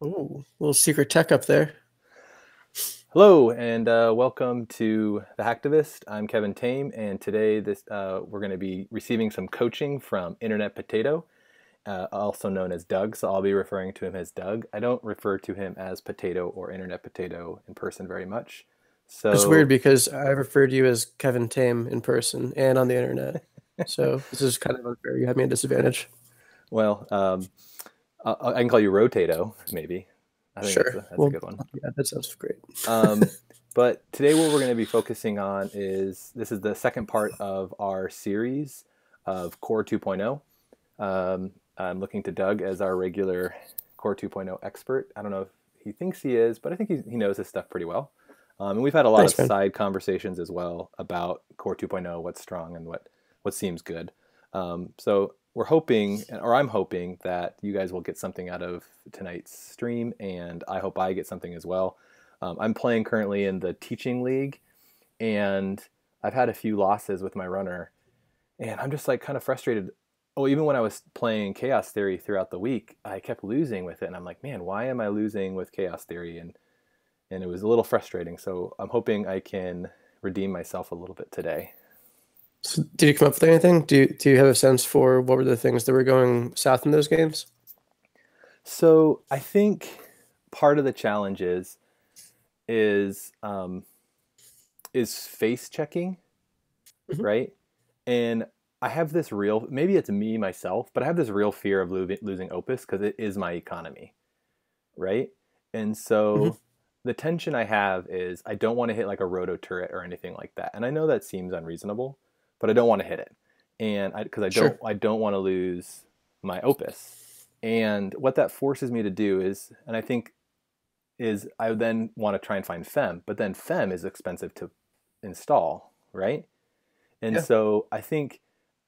Ooh, little secret tech up there. Hello and welcome to the Hacktivist. I'm Kevin Tame, and today we're going to be receiving some coaching from Internet Potato, also known as Doug. So I'll be referring to him as Doug. I don't refer to him as Potato or Internet Potato in person very much. It's weird So, because I referred to you as Kevin Tame in person and on the internet. So this is kind of unfair. You have me at a disadvantage. well, I can call you Rotato, maybe. I think Sure. that's a Well, good one. yeah, that sounds great. Um, but today, what we're going to be focusing on is this is the second part of our series of Core 2.0. I'm looking to Doug as our regular Core 2.0 expert. I don't know if he thinks he is, but I think he knows his stuff pretty well. And we've had a lot of Thanks, man. side conversations as well about Core 2.0, what's strong and what seems good. So we're hoping, or I'm hoping, that you guys will get something out of tonight's stream, and I hope I get something as well. I'm playing currently in the teaching league, and I've had a few losses with my runner, and I'm just like kind of frustrated. Oh, even when I was playing Chaos Theory throughout the week, I kept losing with it, and I'm like, man, why am I losing with Chaos Theory? And it was a little frustrating. So I'm hoping I can redeem myself a little bit today. So did you come up with anything? Do you have a sense for what were the things that were going south in those games? So I think part of the challenge is is face checking, Mhm. right? And I have this real, maybe it's me myself, but I have this real fear of losing Opus because it is my economy, right? And Mhm. so the tension I have is I don't want to hit like a roto turret or anything like that. And I know that seems unreasonable, but I don't want to hit it. And because Sure. I don't want to lose my Opus. And what that forces me to do is, and I think is I then want to try and find Fem, but then Fem is expensive to install, right? And Yeah. so I think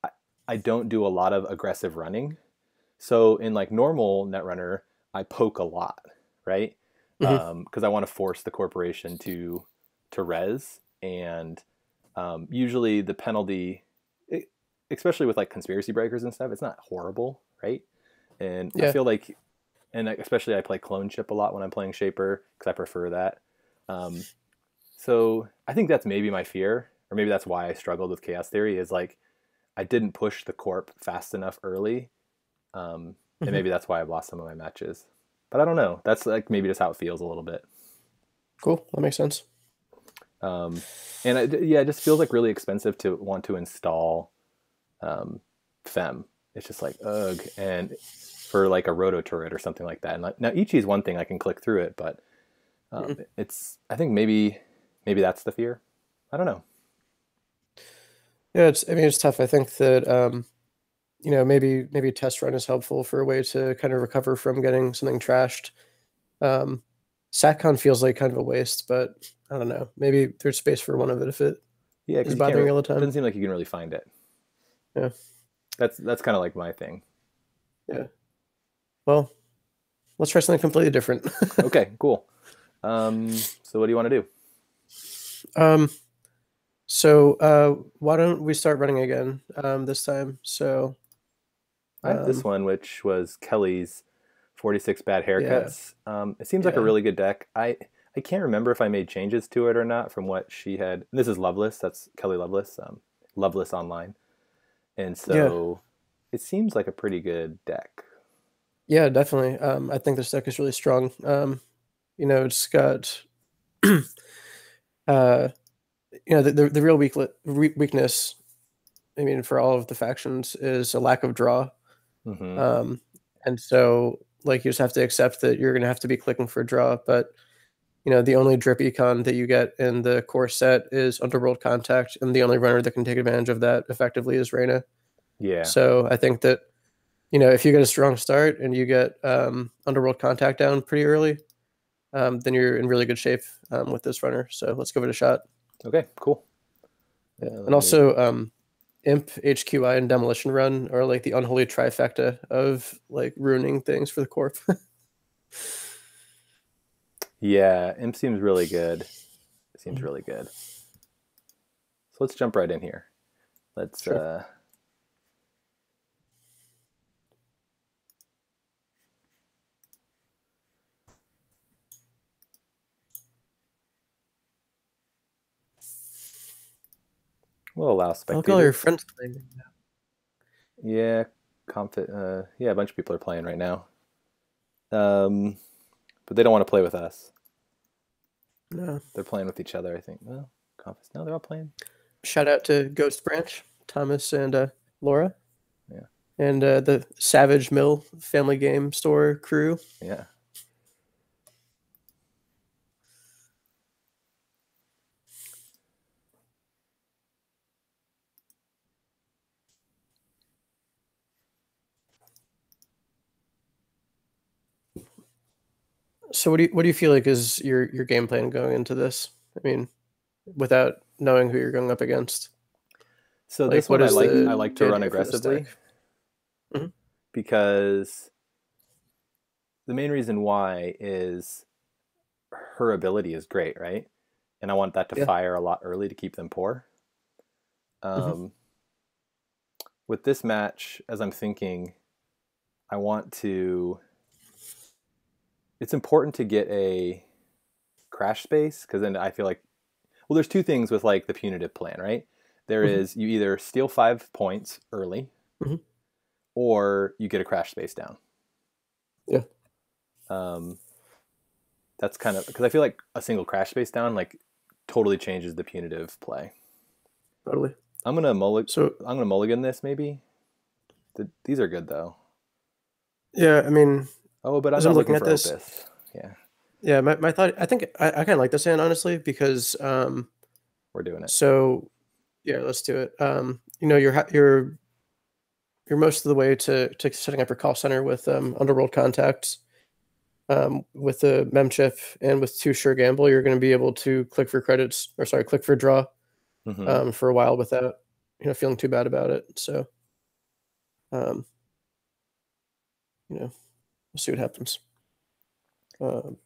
I, I don't do a lot of aggressive running. So in like normal Netrunner, I poke a lot, right? Hmm. Because I want to force the corporation to res, and usually the penalty, it, especially with like conspiracy breakers and stuff, it's not horrible, right? And I Yeah. feel like, and especially I play clone chip a lot when I'm playing Shaper because I prefer that. Um, so I think that's maybe my fear, or maybe that's why I struggled with Chaos Theory is like I didn't push the corp fast enough early, and Hmm. maybe that's why I've lost some of my matches. But I don't know. That's like maybe just how it feels a little bit. Cool. That makes sense. Um, and yeah, it just feels like really expensive to want to install um, Fem. It's just like ugh, and for like a roto turret or something like that. And like, now Ichi is one thing I can click through it, but Mhm. it's I think maybe that's the fear. I don't know. Yeah, I mean it's tough. I think that maybe a test run is helpful for a way to kind of recover from getting something trashed. Um, SatCon feels like kind of a waste, but I don't know. Maybe there's space for one of it if it Yeah, is because you can't. bothering you all the It time. doesn't seem like you can really find it. Yeah, That's kind of like my thing. yeah. Well, let's try something completely different. Okay, cool. So what do you want to do? Um, why don't we start running again this time? I have this Um, one, which was Kelly's 46 bad yeah, haircuts. It seems like a yeah, really good deck. I can't remember if I made changes to it or not from what she had. This is Loveless. That's Kelly Loveless. Loveless Online, and yeah, so it seems like a pretty good deck. yeah, definitely. I think this deck is really strong. It's got uh, the real weakness. I mean, for all of the factions, is a lack of draw. Mm-hmm. Um, and so like you just have to accept that you're gonna have to be clicking for draw. But the only drip econ that you get in the core set is Underworld Contact, and the only runner that can take advantage of that effectively is Reina. Yeah. So I think that if you get a strong start and you get Underworld Contact down pretty early, then you're in really good shape with this runner. So let's give it a shot. Okay. Cool. Yeah. And Let me. also, Imp, HQI, and Demolition Run are like the unholy trifecta of like ruining things for the corp. Yeah, Imp seems really good. It seems really good. So let's jump right in here. Let's Sure. We'll allow Look at all your spectators. friends playing right Yeah, yeah, a bunch of people are playing right now. Um, but they don't want to play with us. now. No. They're playing with each other, I think. Well, Confidence. No, they're all playing. Shout out to Ghost Branch, Thomas and Laura, Yeah, and the Savage Mill Family Game Store crew. yeah. So what do you feel like is your game plan going into this? I mean, without knowing who you're going up against, So like this what one, is I like to the run idea for this aggressively deck? Hmm. because the main reason why is her ability is great, right? And I want that to Yeah. fire a lot early to keep them poor. Hmm. Um, with this match, as I'm thinking, I want to. It's important to get a crash space because then I feel like, well, there's two things with like the punitive plan, right? There Hmm. is you either steal 5 points early Hmm. or you get a crash space down. Yeah. Um, that's kind of because I feel like a single crash space down like totally changes the punitive play. Totally. I'm gonna So mulligan this maybe. These are good though. yeah, I mean, Oh, but I'm as I'm not looking looking at for this, Opus. Yeah, yeah, my thought, I think I kind of like this hand honestly because we're doing it. so yeah, let's do it. You're most of the way to setting up your call center with Underworld contacts. With the mem chip and with two sure gamble, you're going to be able to click for credits or sorry, click for draw Mm-hmm. for a while without feeling too bad about it. So um, we'll see what happens. Um,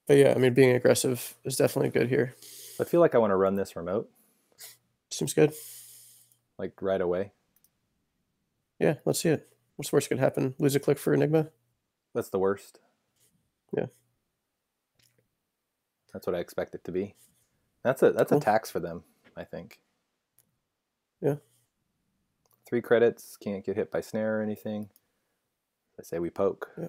but yeah, I mean, being aggressive is definitely good here. I feel like I want to run this remote Seems good. like right away. Yeah, let's see it. What's worst could happen? Lose a click for Enigma. That's the worst. Yeah, That's what I expect it to be. That's a cool. tax for them, I think. Yeah, 3 credits, can't get hit by snare or anything. I say we poke. yeah.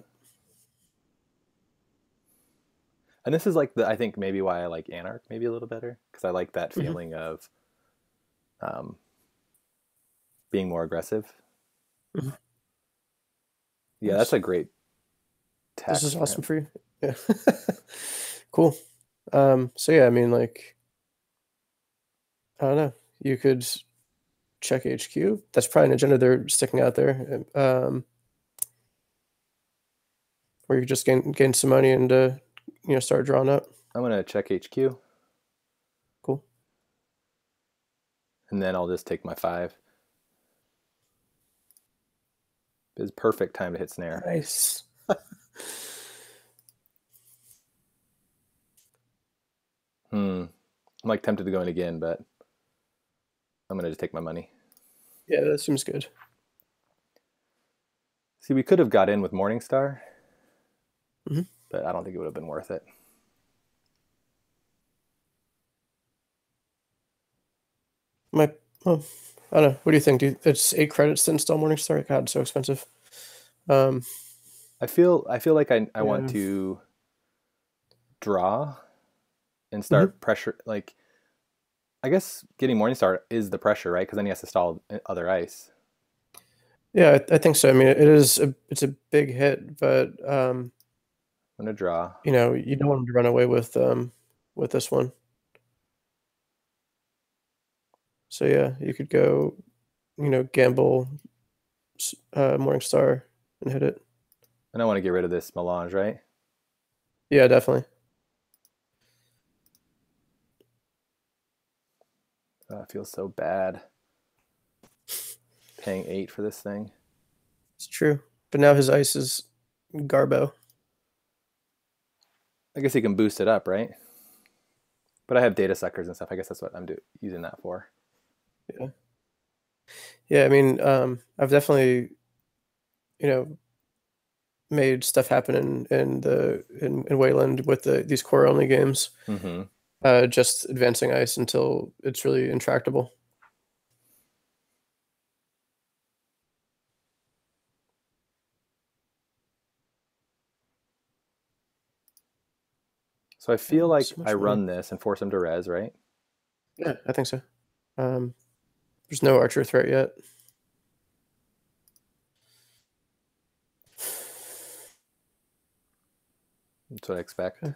And this is like I think maybe why I like Anarch maybe a little better because I like that Hmm. feeling of um, being more aggressive. Hmm. Yeah, that's Nice. a great This tax is for awesome him. for you. Yeah, cool. So yeah, I mean, like, I don't know. You could check HQ. That's probably an agenda they're sticking out there. Where you just gain some money and start drawing up. I'm gonna check HQ Cool. and then I'll just take my 5. It's perfect time to hit snare. Nice. I'm like tempted to go in again, but I'm gonna just take my money. Yeah, that seems good. See, we could have got in with Morningstar, Hmm. but I don't think it would have been worth it. My, well, I don't know. What do you think? It's 8 credits to install Morningstar. God, it's so expensive. Um, I feel like I want yeah. to draw and Hmm. start pressure. Like I guess getting Morningstar is the pressure, right? Because then he has to stall other ice. Yeah, I think so. I mean, it's a big hit, but I'm gonna draw. you don't want him to run away with this one. So yeah, you could go, gamble Morningstar and hit it. And I want to get rid of this melange, right? Yeah, definitely. Oh, it feels so bad paying 8 for this thing. It's true. But now his ice is Garbo. I guess he can boost it up, right? But I have data suckers and stuff. I guess that's what I'm using that for. Yeah. Yeah, I mean, I've definitely, you know, made stuff happen in Wayland with these core only games. Mm-hmm. Just advancing ice until it's really intractable. So I feel like So I much money. run this and force him to res, right? Yeah, I think so. Um, there's no archer threat yet. That's what I expect. Okay.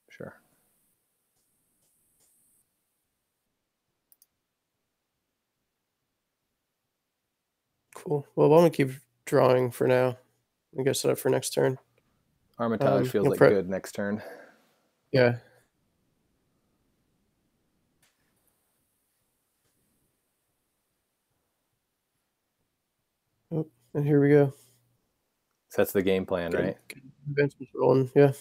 Sure. Cool. Well, why don't we keep drawing for now? We get set up for next turn. Armitage feels like good next turn. Yeah. Oh, and here we go. So that's the game plan, right? Advancements rolling. Yeah.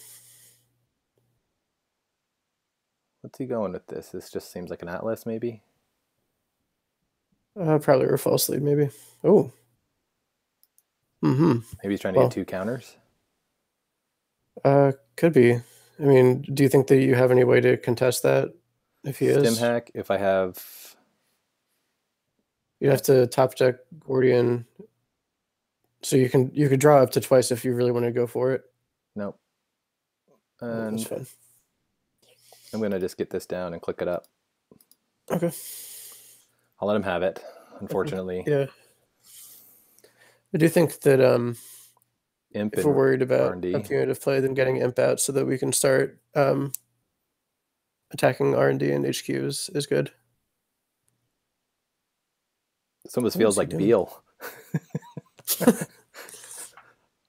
What's he going with this? This just seems like an atlas, maybe? Probably or false lead, maybe. Oh. Mm-hmm. Maybe he's trying to get 2 counters? Could be. I mean, do you think that you have any way to contest that if he Stim is? hack, if I have... You'd have to top deck Gordian. So you could draw up to twice if you really want to go for it. Nope. And that's And fine. I'm going to just get this down and click it up. Okay. I'll let him have it, unfortunately. Yeah. I do think that Imp if we're worried about R&D. a punitive play, then getting Imp out so that we can start attacking R&D and HQ is good. This almost feels like Beal.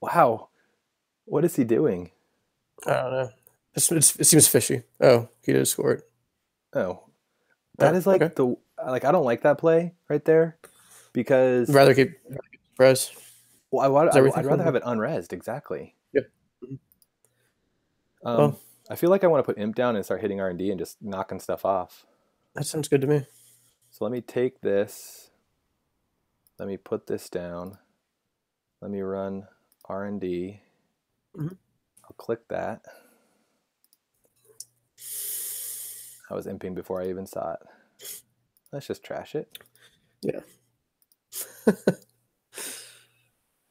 Wow. What is he doing? I don't know. It seems fishy. Oh, he did score it. Oh. That is like okay. I don't like that play right there because... Rather keep res. Well, I'd rather have it unresed, exactly. Yep. I feel like I want to put Imp down and start hitting R&D and just knocking stuff off. That sounds good to me. So let me take this. Let me put this down. Let me run R&D. Mm-hmm. I'll click that. I was imping before I even saw it. Let's just trash it. Yeah.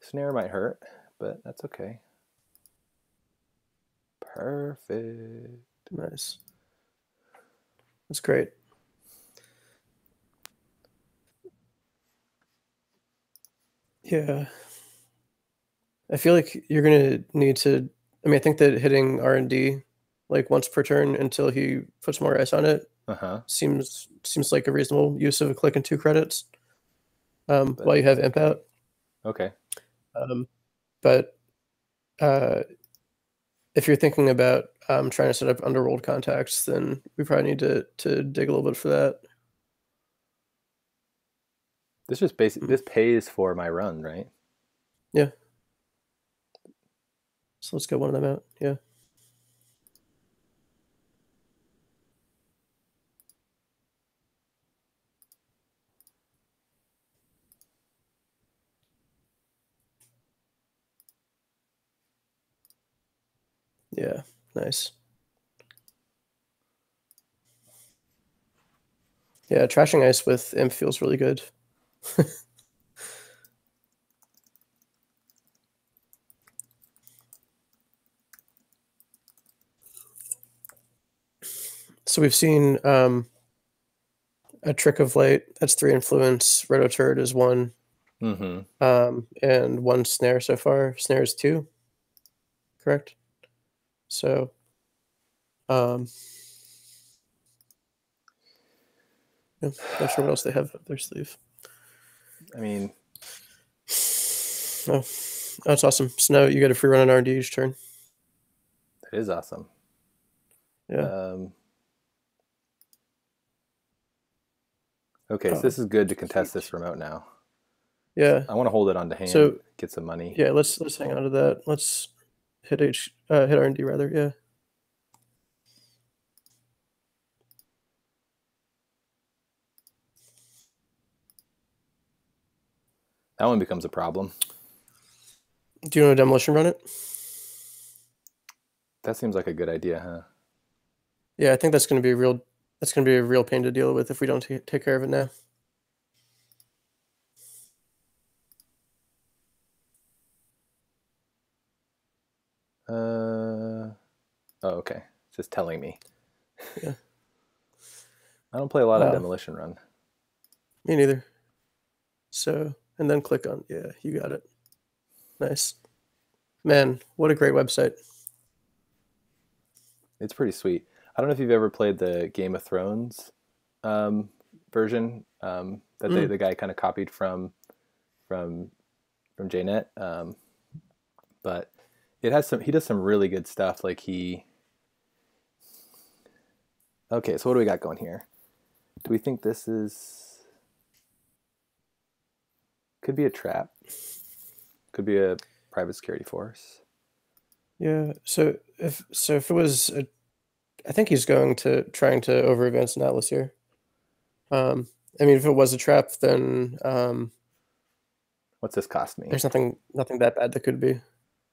Snare might hurt, but that's okay. Perfect. Nice. That's great. Yeah. I feel like you're gonna need to. I mean, I think that hitting R&D like once per turn until he puts more ice on it seems like a reasonable use of a click and 2 credits. While you have Imp out. Okay. But if you're thinking about trying to set up underworld contacts, then we probably need to dig a little bit for that. This just this pays for my run, right? Yeah. So let's get one of them out. Yeah. Yeah. Nice. Yeah, trashing ice with Imp feels really good. So we've seen a trick of late. That's 3 influence. Roto turret is 1. And 1 snare so far. Snare is 2. Correct. So, not sure what else they have up their sleeve. I mean, oh, that's awesome. So now you get a free run on R&D each turn. That is awesome. Yeah. Okay, so this is good to contest this remote now. Yeah. I want to hold it onto hand, so, get some money. Yeah, let's hang on to that. Let's hit hit R&D rather. Yeah. That one becomes a problem. Do you want to demolition run it? That seems like a good idea, huh? Yeah, I think that's going to be a real pain to deal with if we don't take care of it now. Oh, okay. It's just telling me. Yeah. I don't play a lot of Oh, Demolition Run. me neither. So, and then click on, yeah, you got it. Nice. Man, what a great website. It's pretty sweet. I don't know if you've ever played the Game of Thrones um, version that Mm, the guy kind of copied from from JNet, but it has some. He does some really good stuff. Like he. Okay, so what do we got going here? Do we think this is could be a trap? Could be a private security force. yeah. So if it was a, I think he's going to trying to over advance an atlas here. Um, I mean, if it was a trap, then What's this cost me? there's nothing that bad that could be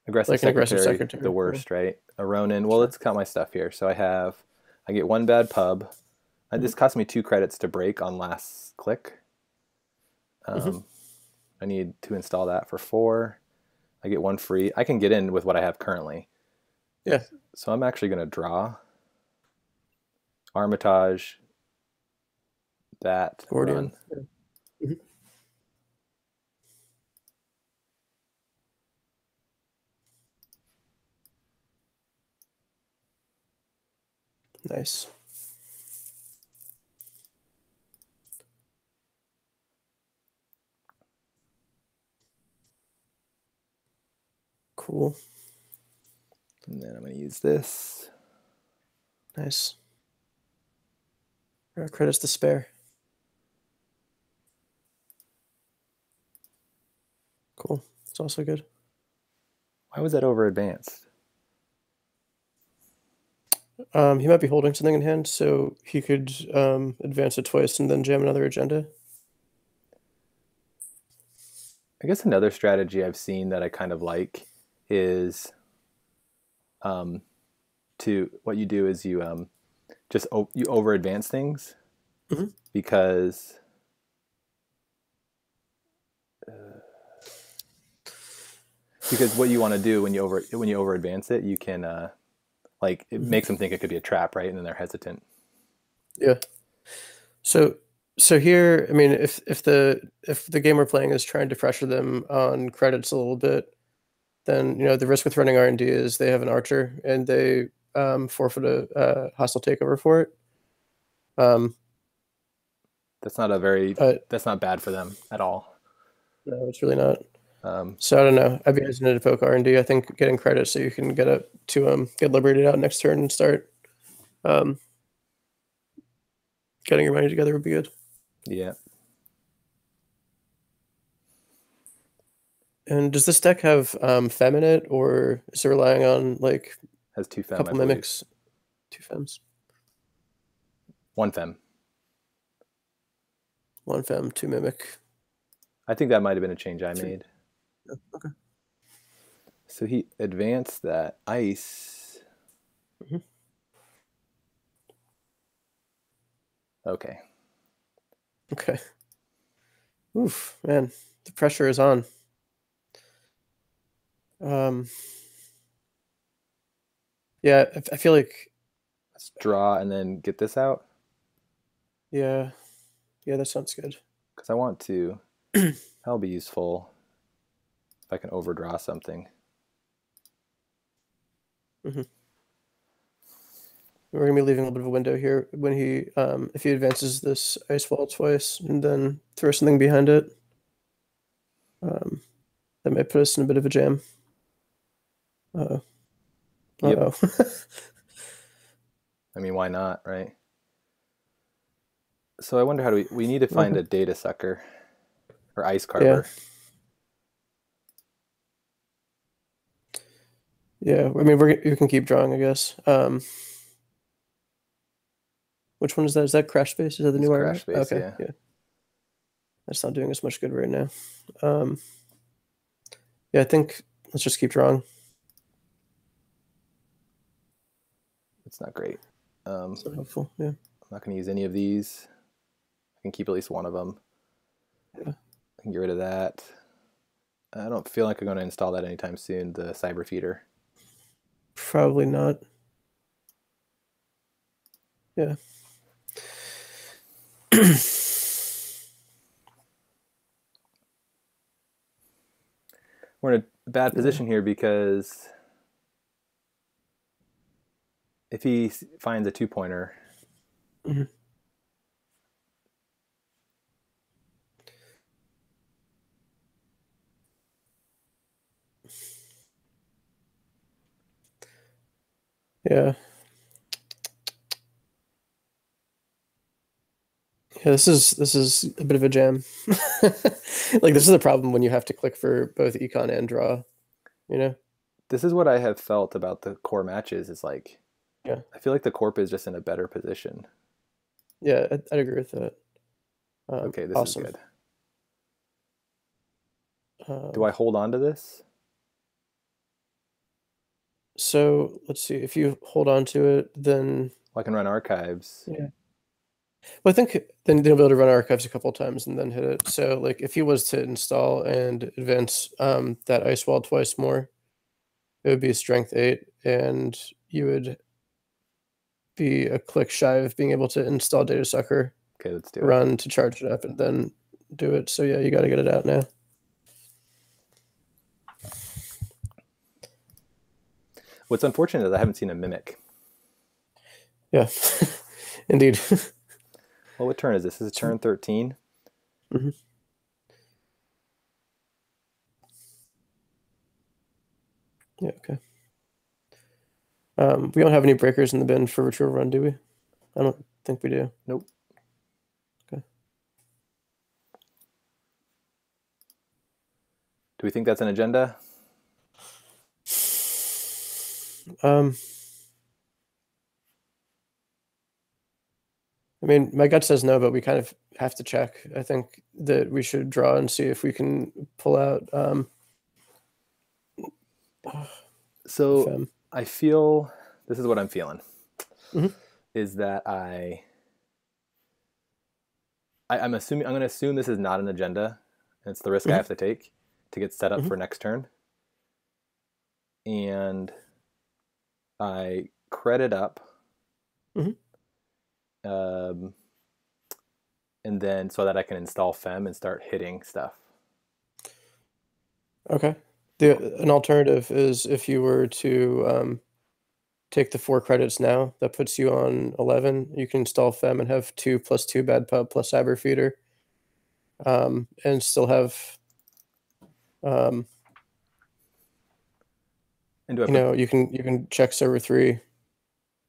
Aggressive like an aggressive secretary, the secretary. Yeah, worst, right? A Ronin. Well, sure. let's count my stuff here. So I get one bad pub. Hmm. This cost me 2 credits to break on last click. Hmm. Um, I need to install that for 4. I get 1 free. I can get in with what I have currently. Yeah, So I'm actually going to draw Armitage, that Gordian. run. Yeah. Mhm. Nice. Cool. And then I'm going to use this. Nice. Credits to spare. Cool. It's also good. Why was that over advanced? He might be holding something in hand, so he could advance it twice and then jam another agenda. I guess another strategy I've seen that I kind of like is um, to what you do is you you over advance things Hmm. because what you want to do when you over advance it, you can like it Hmm. makes them think it could be a trap, right? And then they're hesitant. Yeah. So so here, I mean, if the game we're playing is trying to pressure them on credits a little bit, then the risk with running R&D is they have an archer and they forfeit a hostile takeover for it. Um, That's not a very but that's not bad for them at all. no, it's really not. Um, So I don't know. I'd be hesitant to poke R&D. I think getting credit so you can get liberated out next turn and start um, getting your money together would be good. yeah, And does this deck have Fem in it, or is it relying on like has 2 a fem, I couple believe. mimics, two Fems, 1 fem. one Fem, two mimic, I think that might have been a change I three? made. Oh, okay. So he advanced that ice. Hmm. Okay. Okay. Oof, man, the pressure is on. Um, yeah, I feel like, Let's draw and then get this out yeah, yeah, that sounds good. because I want to. That'll be useful if I can overdraw something. Hmm. We're gonna be leaving a little bit of a window here when if he advances this ice wall twice and then throws something behind it, um, that might put us in a bit of a jam. Uh, Yep. uh-oh. I mean, why not, right? So I wonder how do we need to find Okay. a data sucker or ice Yeah, carver. yeah. I mean, you can keep drawing, I guess. Which one is that? Is that Crash Space? Is that the It's new crash area? space, Okay, yeah. yeah. That's not doing as much good right now. Um, yeah, I think let's just keep drawing. It's not great. It's not helpful. Yeah, I'm not going to use any of these. I can keep at least one of them. yeah. I can get rid of that. I don't feel like I'm going to install that anytime soon, the cyber feeder. Probably not. Yeah. We're in a bad Yeah. position here because if he finds a 2-pointer, Mhm. Yeah. Yeah, this is a bit of a jam. Like this is the problem when you have to click for both econ and draw, you know? this is what I have felt about the core matches. Is like Yeah. I feel like the corp is just in a better position. Yeah, I'd agree with that. Okay, this is Awesome. good. Do Um, I hold on to this? so let's see. If you hold on to it, then Well, I can run archives. yeah. Well, I think then you'll be able to run archives a couple times and then hit it. So like if he was to install and advance that ice wall twice more, it would be strength 8, and you would be a click shy of being able to install data sucker, Okay, let's do it. run to charge it up, and then do it. So yeah, you got to get it out now. What's unfortunate is I haven't seen a mimic. Yeah, indeed. Well, what turn is this? This is turn 13. Mhm. Yeah, okay. We don't have any breakers in the bin for retrieval run, do we? I don't think we do. Nope. Okay. Do we think that's an agenda? Um, I mean, my gut says no, but we kind of have to check. I think that we should draw and see if we can pull out So fem. I feel this is what I'm feeling Mhm. is that I'm assuming I'm going to assume this is not an agenda, and it's the risk I Mhm. have to take to get set up Mhm. for next turn. And I credit up, Mhm. um, and then so that I can install Fem and start hitting stuff. Okay. An alternative is if you were to take the 4 credits now, that puts you on 11. You can install fem and have 2 plus 2 bad pub plus cyber feeder, and still have um, And do I put you can check server 3,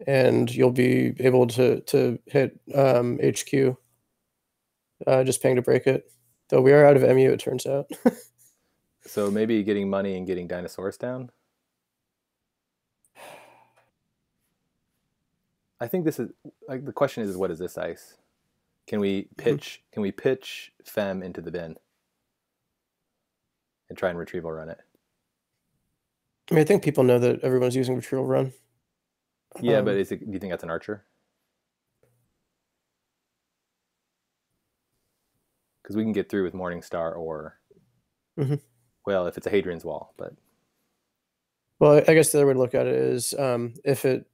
and you'll be able to hit HQ, just paying to break it. Though we are out of MU, it turns out. so maybe getting money and getting dinosaurs down? I think this is like the question is what is this ice? Mhm. Can we pitch Fem into the bin and try and retrieval run it? I mean, I think people know that everyone's using retrieval run. Yeah, but do you think that's an archer? Because we can get through with Morningstar or Mhm. well, if it's a Hadrian's Wall, but Well, I guess the other way to look at it is if it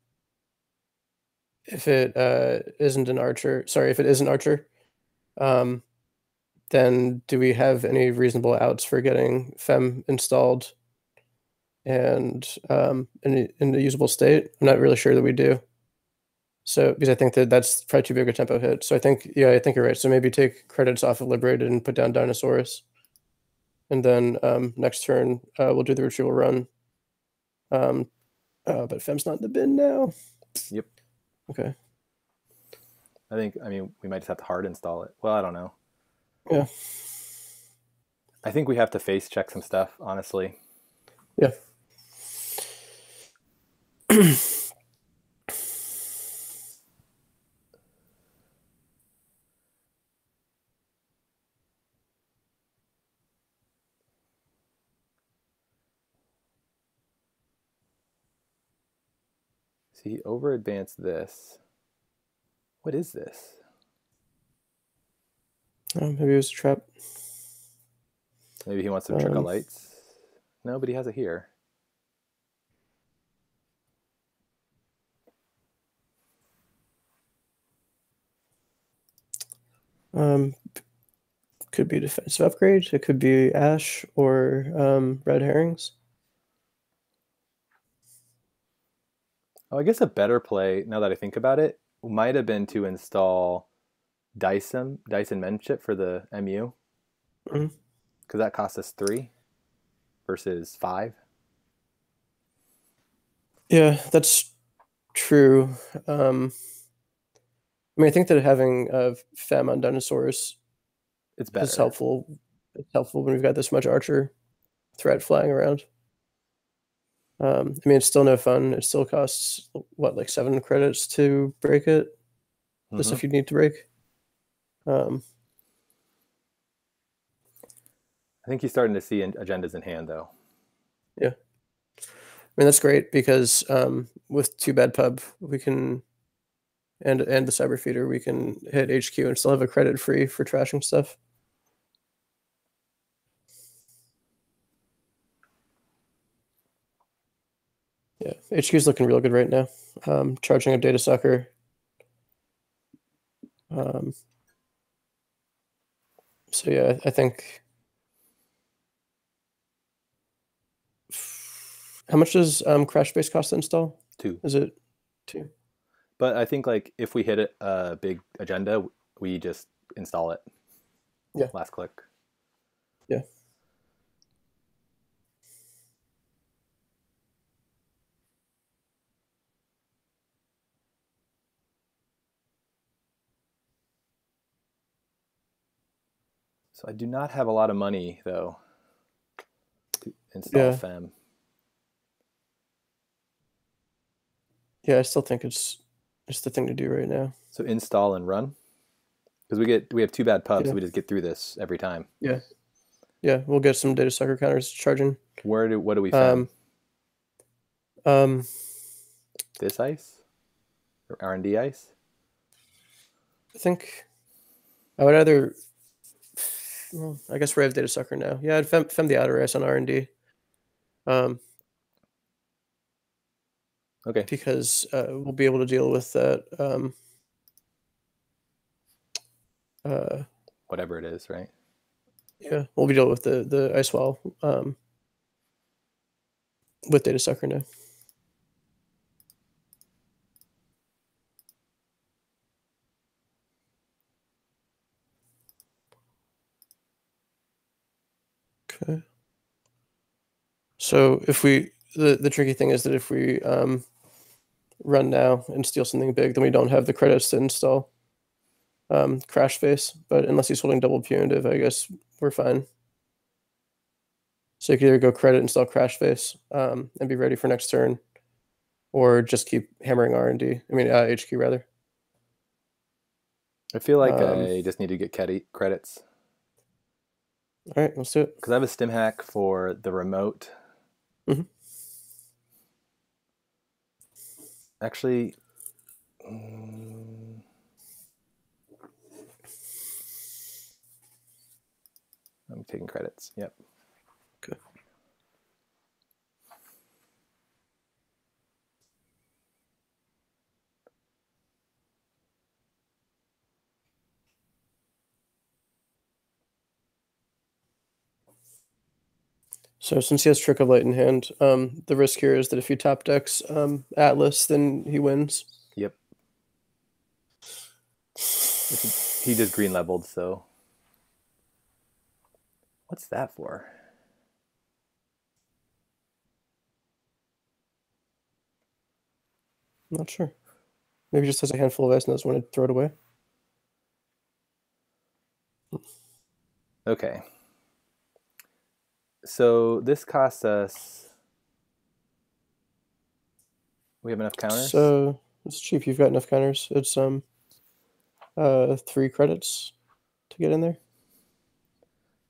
isn't an archer, sorry, if it is an archer, um, then do we have any reasonable outs for getting fem installed and in the usable state? I'm not really sure that we do. So because I think that that's probably too big a tempo hit. So I think yeah, I think you're right. So maybe take credits off of Liberated and put down Dinosaurus, and then next turn we'll do the retrieval run. Um, but fem's not in the bin now. yep. Okay. I mean we might just have to hard install it. Well, I don't know. Yeah. I think we have to face check some stuff, honestly. Yeah. See, over advanced this. What is this? Maybe it was a trap. Maybe he wants some trickle lights. No, but he has it here. Um, could be defensive upgrade. It could be Ash or red herrings. Oh, I guess a better play, now that I think about it, might have been to install Dyson Memchip for the MU, Mhm. because that cost us 3 versus 5. Yeah, that's true. I mean, I think that having Fem on dinosaurs It's is better. helpful. It's helpful when we've got this much archer threat flying around. I mean, it's still no fun. It still costs what, like 7 credits to break it. The Hmm. stuff you need to break. Um, I think he's starting to see agendas in hand, though. yeah, I mean that's great because with 2 bad pub we can and the cyber feeder we can hit HQ and still have a credit free for trashing stuff. Yeah, HQ is looking real good right now. Charging a data sucker. Um, so yeah, I think. How much does Crash Base cost to install? 2. Is it 2? But I think like if we hit a big agenda, we just install it. Yeah, Last click. yeah. So I do not have a lot of money though to install Yeah, Fem. yeah. I still think it's the thing to do right now. So install and run, because we have 2 bad pubs, so Yeah, we just get through this every time. yeah, yeah. We'll get some data sucker counters charging. What do we Fem? Um, um, This ice or R&D ice? I think I would either. Well, I guess we have data sucker now. Yeah, I'd fem the outer ice on R&D. Um, Okay, because we'll be able to deal with that. Uh, whatever it is, right? yeah, we'll be dealing with the ice wall with data sucker now. Okay. So if we the tricky thing is that if we run now and steal something big, then we don't have the credits to install Crash Face. But unless he's holding double punitive, I guess we're fine. So you can either go credit, install Crash Face, and be ready for next turn, or just keep hammering R&D. I mean HQ rather. I feel like Um, I just need to get credits all right, let's do it. because I have a stim hack for the remote. Mhm. Actually, I'm taking credits. Yep. Okay. So since he has Trick of Light in hand, the risk here is that if he top decks Atlas, then he wins. Yep. He just green leveled, so what's that for? I'm not sure. Maybe he just has a handful of ice and doesn't want to throw it away. Okay. So this costs us. We have enough counters. So it's cheap. You've got enough counters. It's 3 credits to get in there.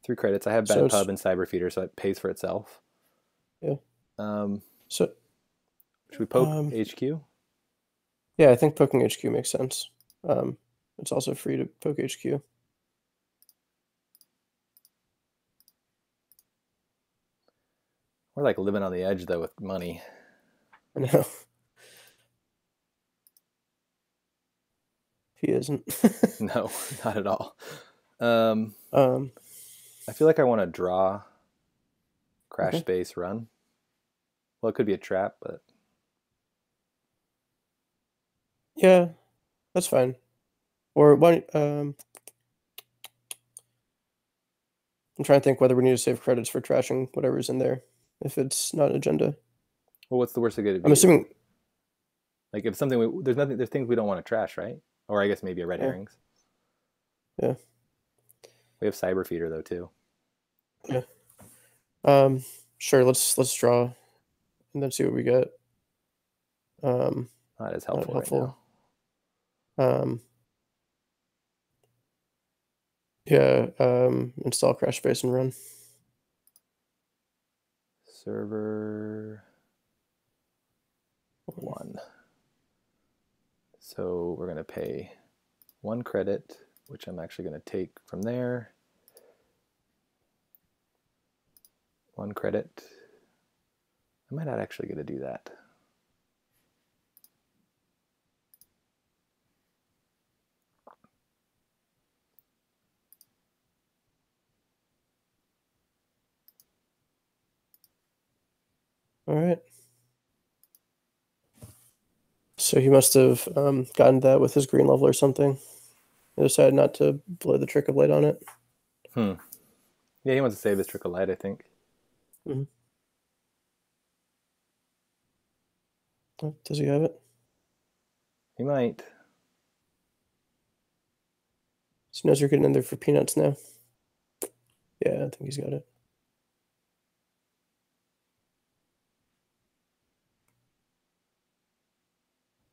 3 credits. I have So bad it's pub and cyber feeder, so it pays for itself. yeah. Um, So should we poke HQ? yeah, I think poking HQ makes sense. It's also free to poke HQ. We're like living on the edge though with money. I know. He isn't. No, not at all. Um, um, I feel like I want to draw crash okay. space run. Well, it could be a trap, but Yeah, that's fine. Or one. I'm trying to think whether we need to save credits for trashing whatever's in there if it's not an agenda. well, what's the worst it could I'm be? assuming. Like if something there's nothing, there's things we don't want to trash, right? Or I guess maybe a red Yeah, herrings. yeah, We have cyber feeder though too. yeah. Um, sure. Let's draw and then see what we get. Um, Not as not helpful right now. helpful. Um, yeah. Install crash space and run. Server 1. So we're going to pay 1 credit, which I'm actually going to take from there. 1 credit. I might not actually get to do that. All right. So he must have gotten that with his green level or something. He decided not to blow the trick of light on it. Yeah, he wants to save his trick of light, I think. Mm-hmm. Oh, does he have it? He might. So he knows you're getting in there for peanuts now. Yeah, I think he's got it.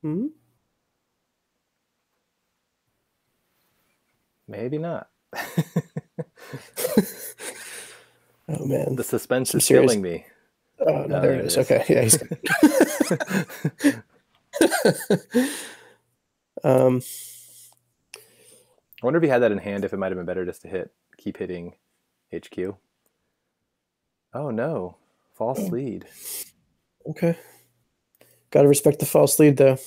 Hmm. Maybe not. Oh man, The suspense some is serious. killing me. Oh no, Oh, there there it it is. is. Okay, yeah, he's got it. um, I wonder if he had that in hand, if it might have been better just to keep hitting HQ. Oh no, false lead. okay. Gotta respect the false lead though.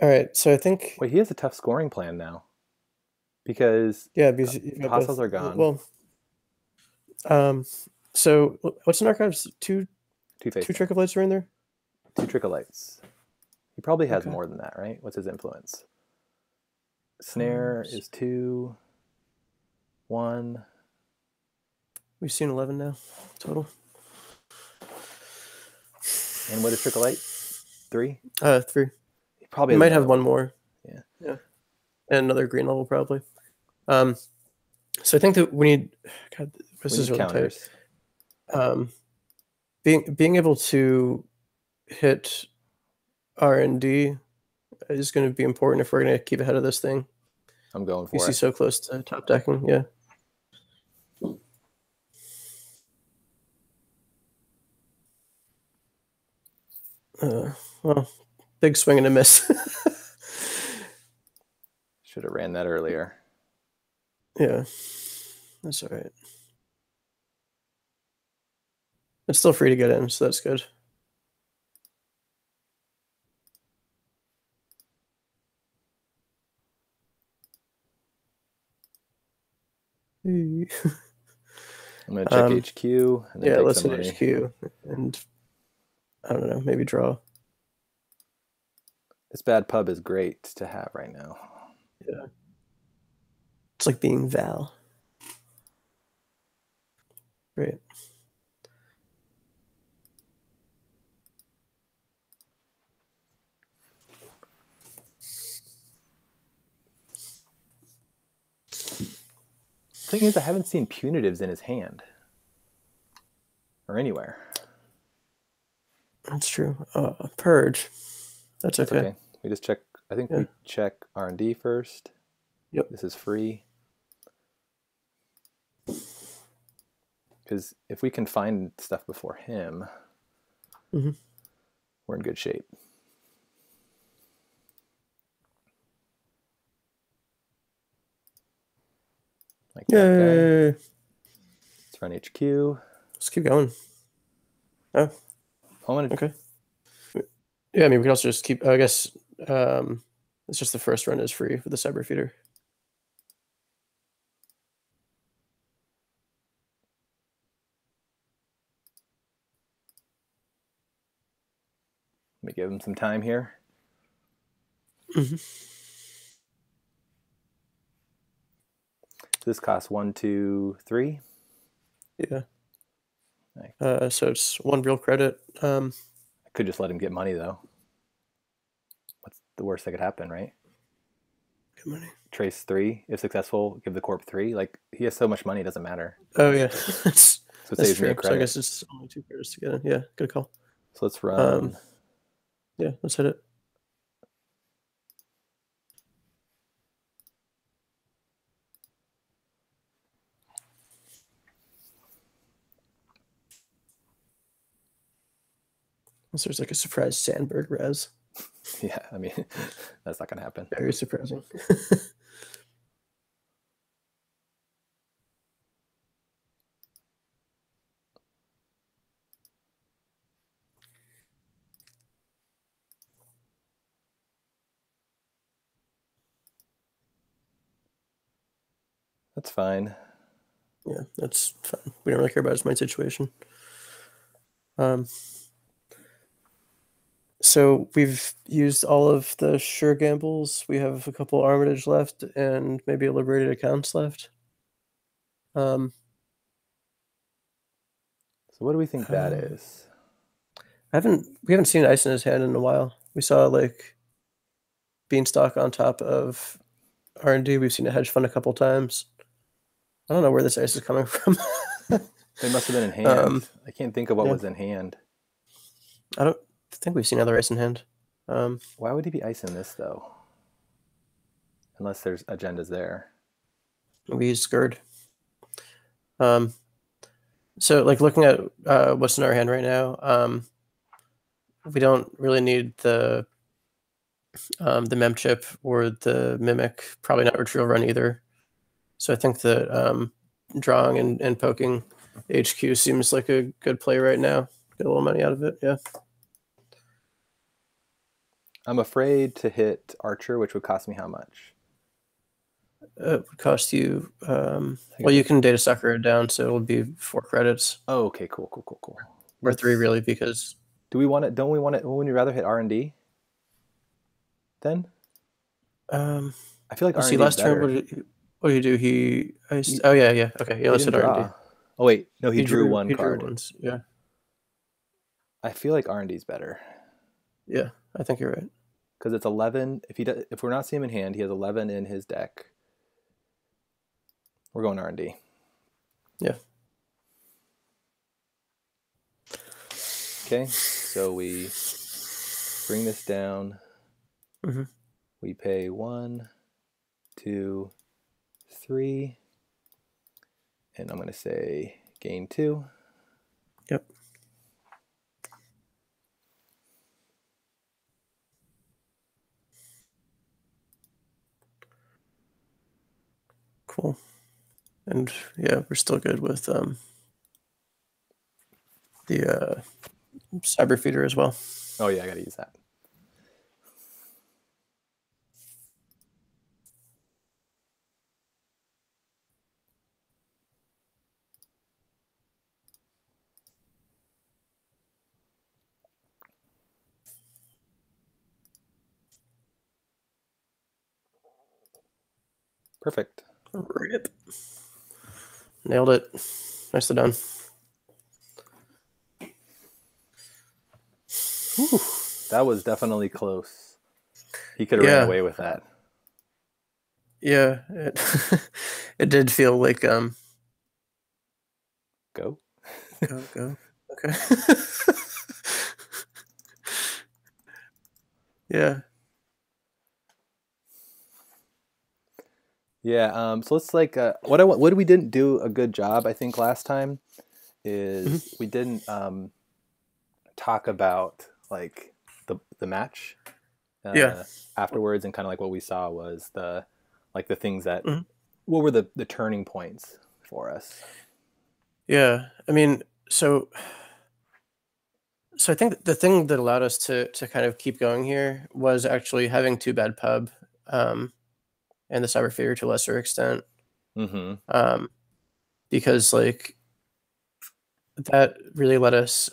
All right, so I think Wait, he has a tough scoring plan now because yeah, because you've got hostiles both. are gone. Well, um, so what's in archives? Two Two-faced trick of lights are in there. 2 trick of lights. He probably has Okay. more than that, right? What's his influence? Um, Snare is 2, 1. we've seen 11 now total. And what is trick of light? 3? 3. He probably He has might have another one one. more. Yeah. Yeah, and another green level probably. So I think that we need. God, this We is need really tight. counters. Being able to hit R&D is going to be important if we're going to keep ahead of this thing. I'm going You for see it. so close to top decking, yeah. Well, big swing and a miss. Should have ran that earlier. Yeah, that's all right. It's still free to get in, so that's good. I'm going to check HQ and then Yeah, take let's some hit money. HQ and I don't know, maybe draw. This bad pub is great to have right now. Yeah, it's like being Val. Great. Thing is, I haven't seen punitives in his hand or anywhere. That's true. Purge. That's That's okay. okay. We just check. I think Yeah. we check R&D first. Yep. This is free. Because if we can find stuff before him, we're in good shape. Like that guy. Let's run HQ. Let's keep going. Oh, I'm gonna, okay. Yeah, I mean, we can also just keep. I guess it's just the first run is free for the cyber feeder. Let me give him some time here. Mm-hmm. This costs 1, 2, 3. Yeah. Nice. So it's one real credit. I could just let him get money though. What's the worst that could happen, right? Good money. Trace 3 if successful. Give the corp 3. Like he has so much money, it doesn't matter. Oh yeah, So it that's saves me a true. So I credit. guess it's only 2 credits to get in. Yeah, good call. So let's run. Yeah, let's hit it. Unless there's like a surprise Sandberg res. Yeah, I mean, that's not going to happen. Very surprising. That's fine. Yeah, that's fine. We don't really care about his mind situation. So we've used all of the sure gambles. We have a couple Armitage left and maybe a liberated accounts left. So what do we think that is? We haven't seen ice in his hand in a while. We saw like Beanstalk on top of R&D. We've seen a hedge fund a couple times. I don't know where this ice is coming from. It must have been in hand. I can't think of what was in hand. I don't think we've seen other ice in hand. Why would he be icing this though? Unless there's agendas there. Maybe he's scared. So like looking at what's in our hand right now, we don't really need the mem chip or the mimic. Probably not retrieval run either. So I think that drawing and poking HQ seems like a good play right now. Get a little money out of it. Yeah. I'm afraid to hit Archer, which would cost me how much? It would cost you. Well, you can data sucker it down, so it'll be 4 credits. Oh, okay, cool. Or 3 really, because. Do we want it? Don't we want it? Wouldn't we rather hit R&D? Then. I feel like R&D last better. turn, what did he do? Oh yeah. Okay, yeah. Let's hit R&D. Oh wait, no, he drew one card. Yeah. I feel like R&D is better. Yeah, I think you're right. Because it's 11. If we're not seeing him in hand, he has 11 in his deck. We're going R&D. Yeah. Okay, so we bring this down. Mm-hmm. We pay 1, 2, 3, and I'm going to say gain 2. Yep. Cool. And yeah, we're still good with the cyber feeder as well. Oh yeah, I got to use that. Perfect. Rip. Nailed it. Nicely done. Whew, that was definitely close. He could have ran away with that. Yeah, it did feel like Go. Go. Okay. Yeah. Yeah. So let's like what we didn't do a good job, I think, last time is we didn't talk about like the match afterwards, and kind of like what we saw was the things that what were the turning points for us. Yeah, I mean, so So I think the thing that allowed us to kind of keep going here was actually having two bad pub, um, and the cyber fear to a lesser extent, Mm-hmm. um, because like that really let us,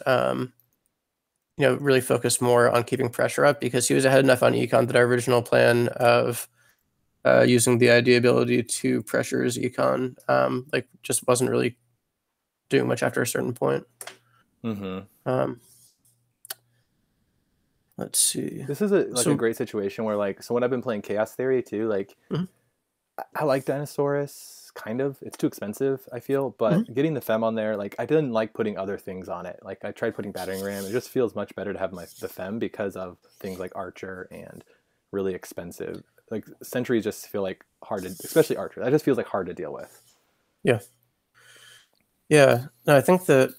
really focus more on keeping pressure up because he was ahead enough on econ that our original plan of using the ID ability to pressure his econ, like just wasn't really doing much after a certain point. Mm-hmm. Um, let's see. This is a So great situation where like so when I've been playing Chaos Theory too, like mhm, I like Dinosaurus, kind of. It's too expensive, I feel, mhm. but getting the Fem on there, like I didn't like putting other things on it. Like I tried putting battering ram. It just feels much better to have the Fem because of things like Archer and really expensive. Like Sentries just feel like hard to, especially Archer. That just feels like hard to deal with. Yeah, yeah. No, I think that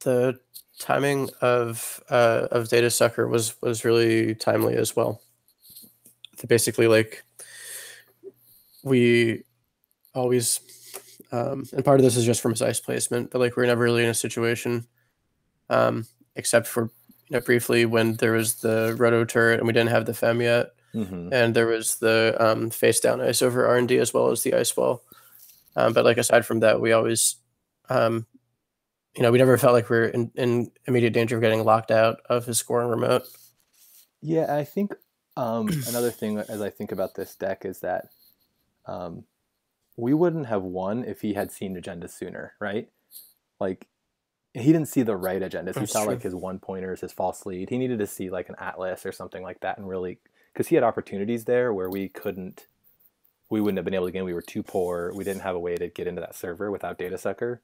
the timing of Data Sucker was really timely as well. Basically, like we always, and part of this is just from his ice placement, but like we're never really in a situation, um, except for briefly when there was the roto turret and we didn't have the fem yet, Mm-hmm. and there was the face down ice over R&D as well as the ice wall. But like aside from that, we always, um, we never felt like we were in immediate danger of getting locked out of his scoring remote. Yeah, I think another thing as I think about this deck is that um, we wouldn't have won if he had seen agendas sooner, right? Like he didn't see the right agendas. He That's saw true. like his one pointers, his false lead. He needed to see like an atlas or something like that, and really because he had opportunities there where we wouldn't have been able to get in. We were too poor. We didn't have a way to get into that server without data sucker.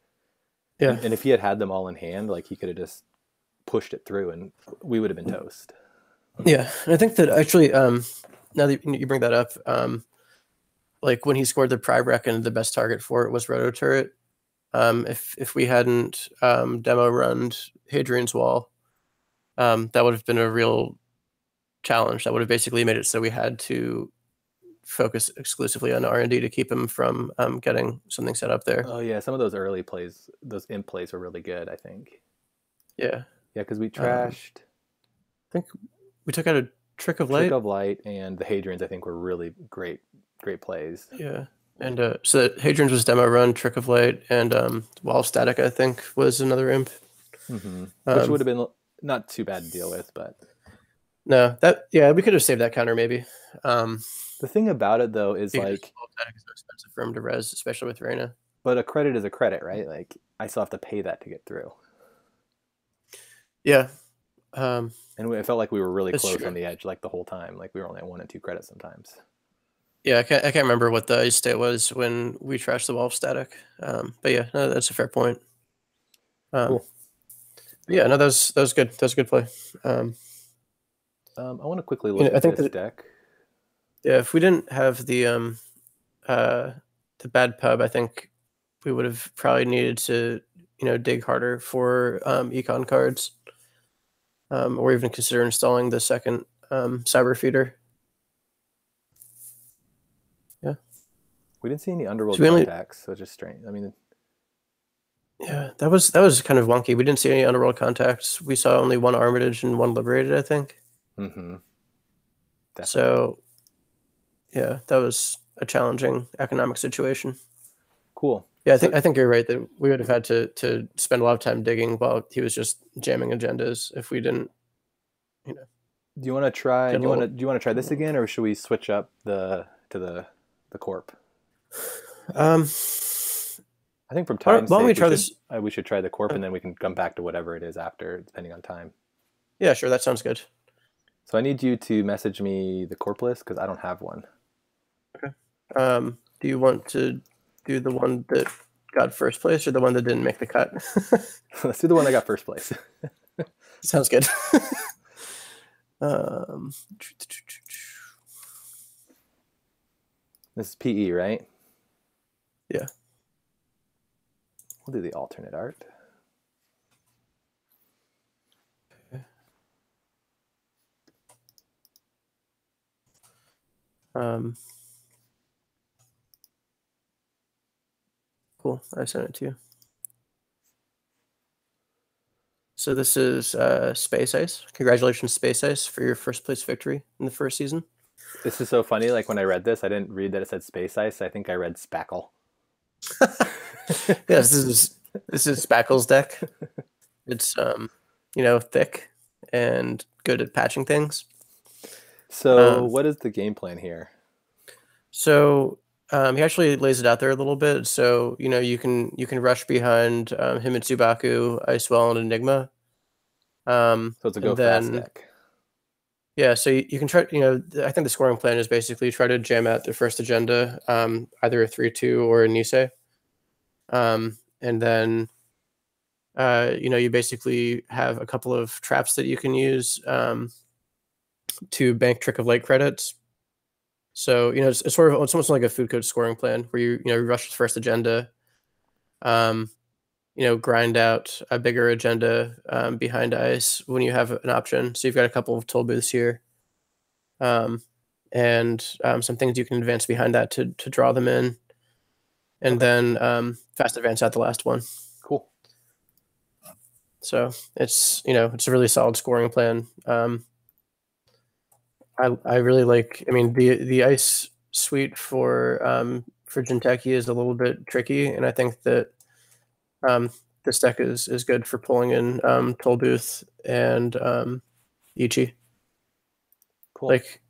Yeah, And if he had them all in hand, like he could have just pushed it through, and we would have been toast. yeah. And I think that actually, now that you bring that up, like when he scored the Prime Reckon, the best target for it was roto turret. If we hadn't demo run Hadrian's Wall, that would have been a real challenge. That would have basically made it so we had to focus exclusively on R&D to keep him from getting something set up there. Oh yeah, some of those early plays, those imp plays were really good. I think. Yeah, Yeah, because we I trashed think we took out a Trick of Trick Light. of Light and the Hadrians. I think were really great plays. Yeah, and so Hadrian's was demo run, Trick of Light, and Wall Static I think was another imp. Mm-hmm. Which Um, would have been not too bad to deal with, but no, that yeah, we could have saved that counter maybe. the thing about it though is Because like, Wall Static is so expensive for him to res, especially with Reina. but a credit is a credit, right? Like I still have to pay that to get through. Yeah, um, And it felt like we were really that's close true. on the edge, like the whole time. Like we were only at 1 and 2 credits sometimes. Yeah, I can't remember what the ice state was when we trashed the Wall Static. But yeah, no, that's a fair point. Um, Cool. but yeah, no, that was good. That was a good play. Um, I want to quickly look I at think this that deck. yeah, if we didn't have uh, the bad pub, I think we would have probably needed to dig harder for econ cards, or even consider installing the second cyber feeder. Yeah, We didn't see any underworld so we only contacts, which is strange. I mean, yeah that was kind of wonky. We didn't see any underworld contacts. We saw only one Armitage and one Liberated, I think. mm-hmm, definitely. So yeah, that was a challenging economic situation. Cool. Yeah, I So think I think you're right that we would have had to spend a lot of time digging while he was just jamming agendas if we didn't, you know, do you want to try? get a little. Do you want to try this again, or should we switch up the corp? Um, I think from why time's don't, why don't we sake, try this? we should try the corp, Uh, and then we can come back to whatever it is after, depending on time. yeah, sure, that sounds good. So I need you to message me the corp list because I don't have one. Okay. Do you want to do the one that got first place or the one that didn't make the cut? Let's do the one that got first place. Sounds good. um, This is PE, right? yeah. We'll do the alternate art. Um, cool. I sent it to you. So this is Space Ice. Congratulations, Space Ice, for your first place victory in the first season. This is so funny. Like when I read this, I didn't read that it said space ice. I think I read spackle. Yes, this is Spackle's deck. It's thick and good at patching things. So, Um, what is the game plan here? so he actually lays it out there a little bit. So you can rush behind him and Tsubaku, Icewell, and Enigma. So it's a go And fast then deck. yeah, so you can try. I think the scoring plan is basically try to jam out the first agenda, either a 3-2 or a Nisei. And then you basically have a couple of traps that you can use to bank Trick of Light credits. So it's almost like a food code scoring plan where you rush the first agenda, um, grind out a bigger agenda behind ice when you have an option. So you've got a couple of toll booths here, and some things you can advance behind that to draw them in, and Okay. then fast advance out the last one. Cool. So it's a really solid scoring plan. I really like. I mean, the ice suite for Jinteki is a little bit tricky, and I think that um, this deck is good for pulling in Toll Booth and Ichi. Cool. Like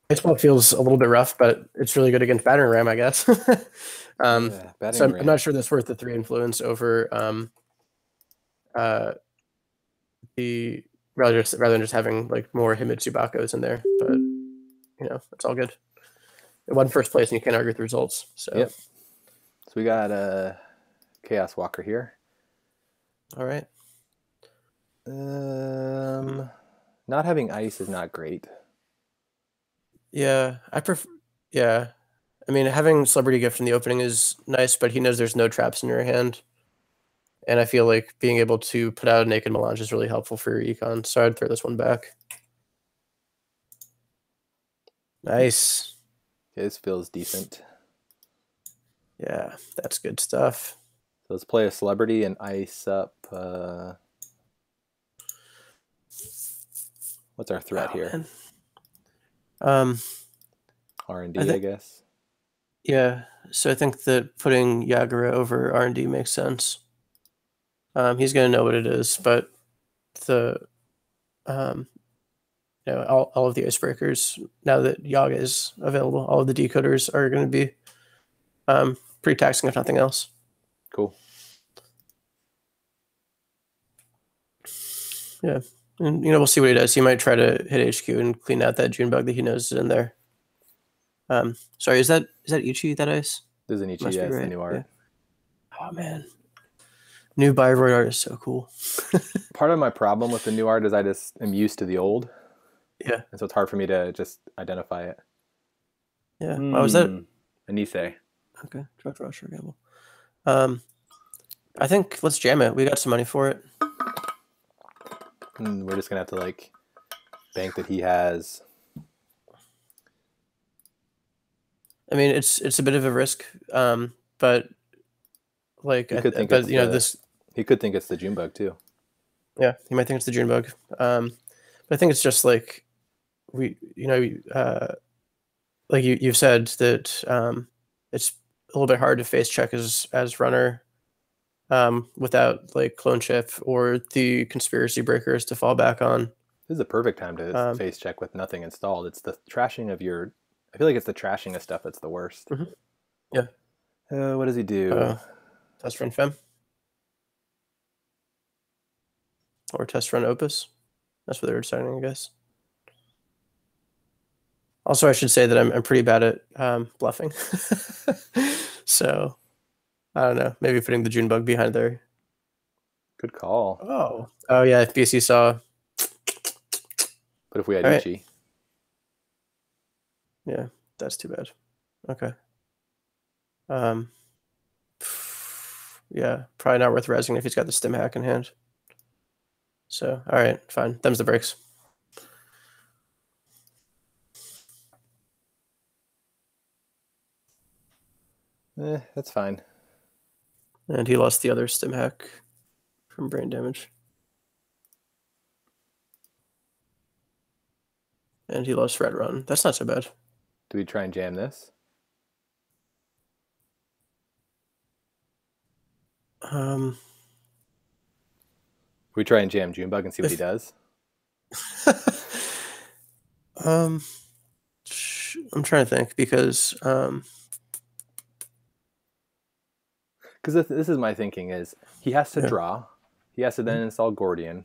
baseball feels a little bit rough, but it's really good against battering ram, I guess. Yeah, So batting I'm not ram. sure that's worth the 3 influence over uh, the rather than just having like more Himitsu Bakos in there. But it's all good. It won first place, and you can't argue with the results. So Yep. So we got a Chaos Walker here. all right. Not having ice is not great. Yeah, I prefer. Yeah, I mean, having Celebrity Gift in the opening is nice, but he knows there's no traps in your hand, and I feel like being able to put out a Naked Melange is really helpful for your econ. So I'd throw this one back. Nice. Okay, this feels decent. Yeah, that's good stuff. So let's play a celebrity and ice up. What's our threat here? Man. Um, R&D, I I think guess. yeah. So I think that putting Yagura over R&D makes sense. He's gonna know what it is, but the um, all of the icebreakers now that Yaga is available, all of the decoders are going to be pretty taxing if nothing else. Cool. Yeah, and we'll see what he does. He might try to hit HQ and clean out that June bug that he knows is in there. Sorry, is that Ichi, that ice? This is an Ichi, Must yeah, be it's the right. new art. Yeah. Oh man, new Byroid art is so cool. Part of my problem with the new art is I just am used to the old. Yeah. And so it's hard for me to just identify it. Yeah. Oh, was that Anise. okay? Draw, sure, gamble. I think let's jam it. We got some money for it. And we're just gonna have to like bank that he has. I mean, it's a bit of a risk, but like, He could think but it's this. He could think it's the June bug too. Yeah, you might think it's the June bug. But I think it's just like we, like you've said that it's a little bit hard to face check as runner without like clone shift or the conspiracy breakers to fall back on. This is a perfect time to face check with nothing installed. It's the trashing of your. I feel like it's the trashing of stuff that's the worst. Mm-hmm. Yeah. What does he do? Test run Fem or test run Opus. That's what they were deciding, I guess. Also, I should say that I'm pretty bad at bluffing. So I don't know. Maybe putting the June bug behind there. Good call. Oh yeah. If BC saw. But if we had All Ichi. Right. Yeah, that's too bad. Okay. Yeah, probably not worth resing if he's got the stim hack in hand. So, all right, fine. Them's the breaks. That's fine. And he lost the other stim hack from brain damage. and he loves threat run. That's not so bad. Do we try and jam this? We try and jam Junebug and see what he does. I'm trying to think because this is my thinking is he has to draw, he has to then install Gordian.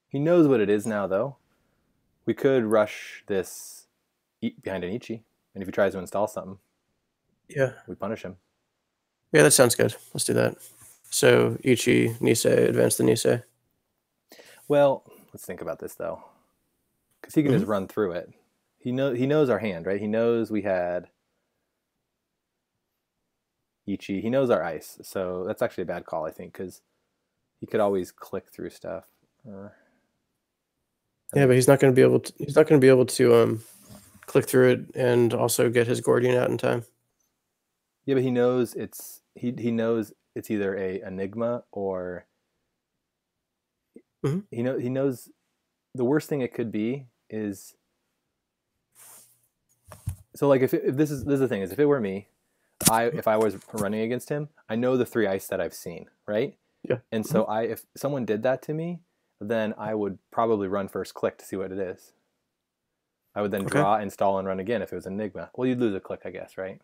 He knows what it is now, though. We could rush this behind an Ichi, and if he tries to install something, we punish him. Yeah, that sounds good. Let's do that. So Ichi, Nisei, advance the Nisei. Well, let's think about this though, because he can just run through it. He knows our hand, right? He knows we had Ichi. He knows our ice, so that's actually a bad call, I think, because he could always click through stuff. Yeah, but he's not going to be able to. He's not going to be able to click through it and also get his Gordian out in time. Yeah, but he knows it's he knows it's either a Enigma or he knows the worst thing it could be is. So like if this is the thing is if it were me, if I was running against him, I know the 3 ice that I've seen, right? Yeah. And so if someone did that to me, then I would probably run first click to see what it is. I would then draw, install, and run again if it was Enigma. Well, you'd lose a click, I guess, right?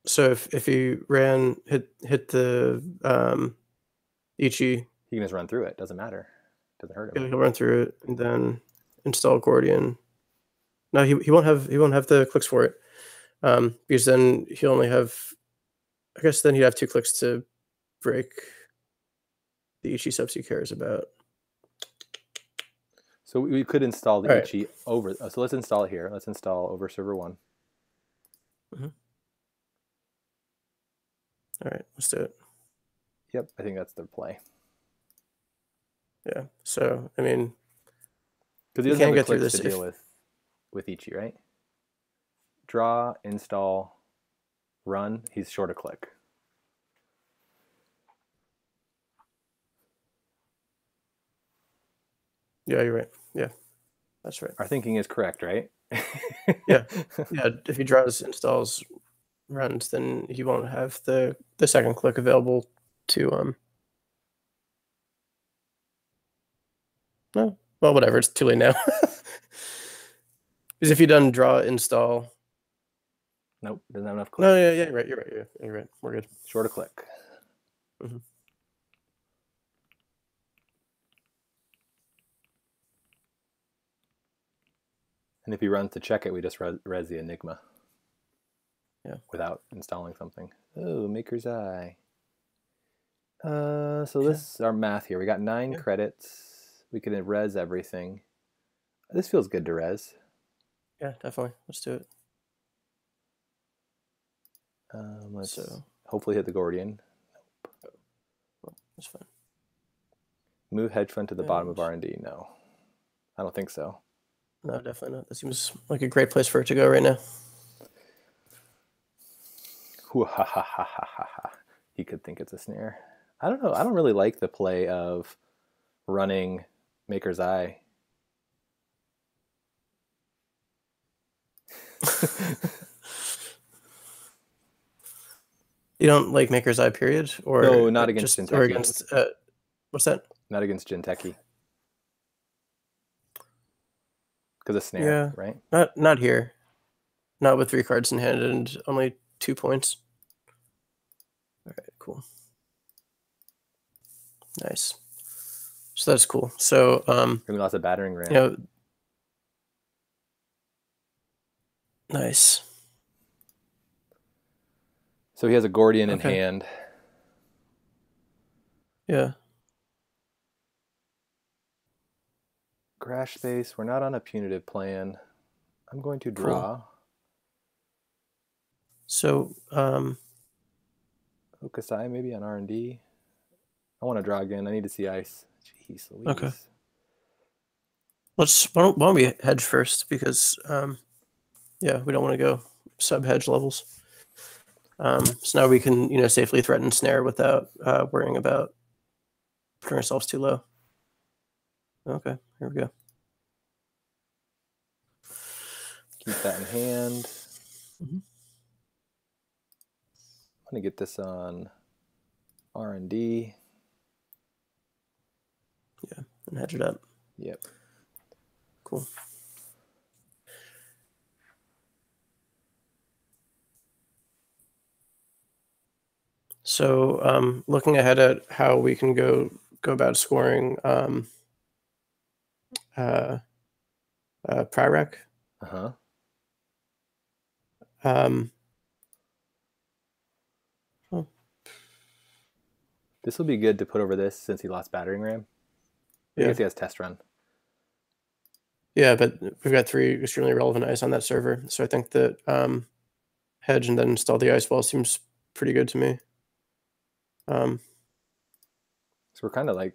So if he ran hit the Ichi, he can just run through it. Doesn't matter. Doesn't hurt him. Yeah, he'll run through it and then install Gordian. No, he won't have the clicks for it, because then he'll only have. I guess then he'd have 2 clicks to break the Ichi subs he cares about. So we could install the Ichi over. So let's install it here. Let's install over server 1. All right, let's do it. Yep, I think that's the play. Yeah. So I mean, because he doesn't have the clicks to deal with Ichi, right? Draw, install, run. He's short a click. Yeah, you're right. Yeah, that's right. Our thinking is correct, right? yeah. If he draws, installs, runs, then he won't have the second click available to No, well, whatever. It's too late now. Because if he doesn't draw, install. Nope, doesn't have enough clicks. No, yeah, you're right. Yeah, you're right. We're good. Short a click. And if he runs to check it, we just res the Enigma. Yeah. Without installing something. Oh, Maker's Eye. So this is our math here. We got 9 credits. We can res everything. This feels good to res. Yeah, definitely. Let's do it. Let's hopefully hit the Gordian. Nope. Well, that's fine. Move hedge fund to the bottom of R&D. No, I don't think so. No, definitely not. That seems like a great place for it to go right now. He could think it's a snare. I don't know. I don't really like the play of running Maker's Eye. You don't like Maker's Eye, period? Or no, not against Jinteki. Or against what's that? Not against Jinteki. Because a snare, right? Not here. Not with 3 cards in hand and only 2 points. All right, cool. Nice. So that's cool. So we lost a battering ram. You know, nice. So he has a Gordian in hand. Yeah. Crash space. We're not on a punitive plan. I'm going to draw. Cool. So Okusai maybe on R&D. I want to draw again. I need to see ice. Jeez Louise. Okay. Why don't we hedge first, because yeah, we don't want to go sub hedge levels. So now we can safely threaten snare without worrying about putting ourselves too low. Okay, here we go. Keep that in hand. Mm-hmm. I'm going to get this on R&D. Yeah, and hedge it up. Yep. Cool. So looking ahead at how we can go about scoring Pyrrhec. Uh-huh. Oh, This will be good to put over this since he lost battering ram. I yeah. guess he has test run. Yeah, but we've got 3 extremely relevant ice on that server. So I think that hedge and then install the ice wall seems pretty good to me. So we're kind of like,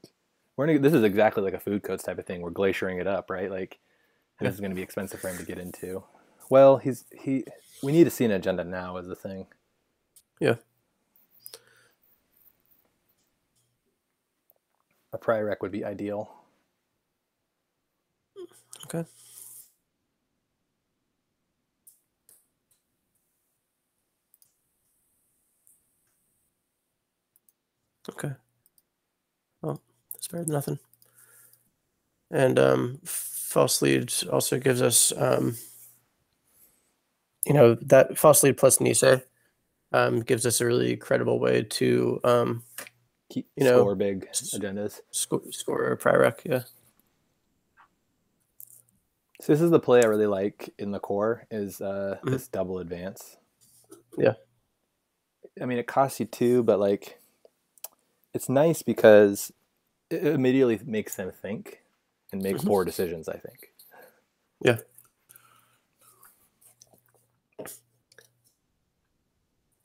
this is exactly like a food codes type of thing. We're glaciering it up, right? Like, and this is going to be expensive for him to get into. Well, we need to see an agenda now is the thing. Yeah. A Pyrrhec would be ideal. Okay. Okay. Well, that's better than nothing. And false lead also gives us, that false lead plus Nisei gives us a really credible way to, score big agendas. Score a Pyrrhec, yeah. So this is the play I really like in the core is this double advance. Yeah. I mean, it costs you 2, but like, it's nice because it immediately makes them think and make poor decisions, I think. Yeah.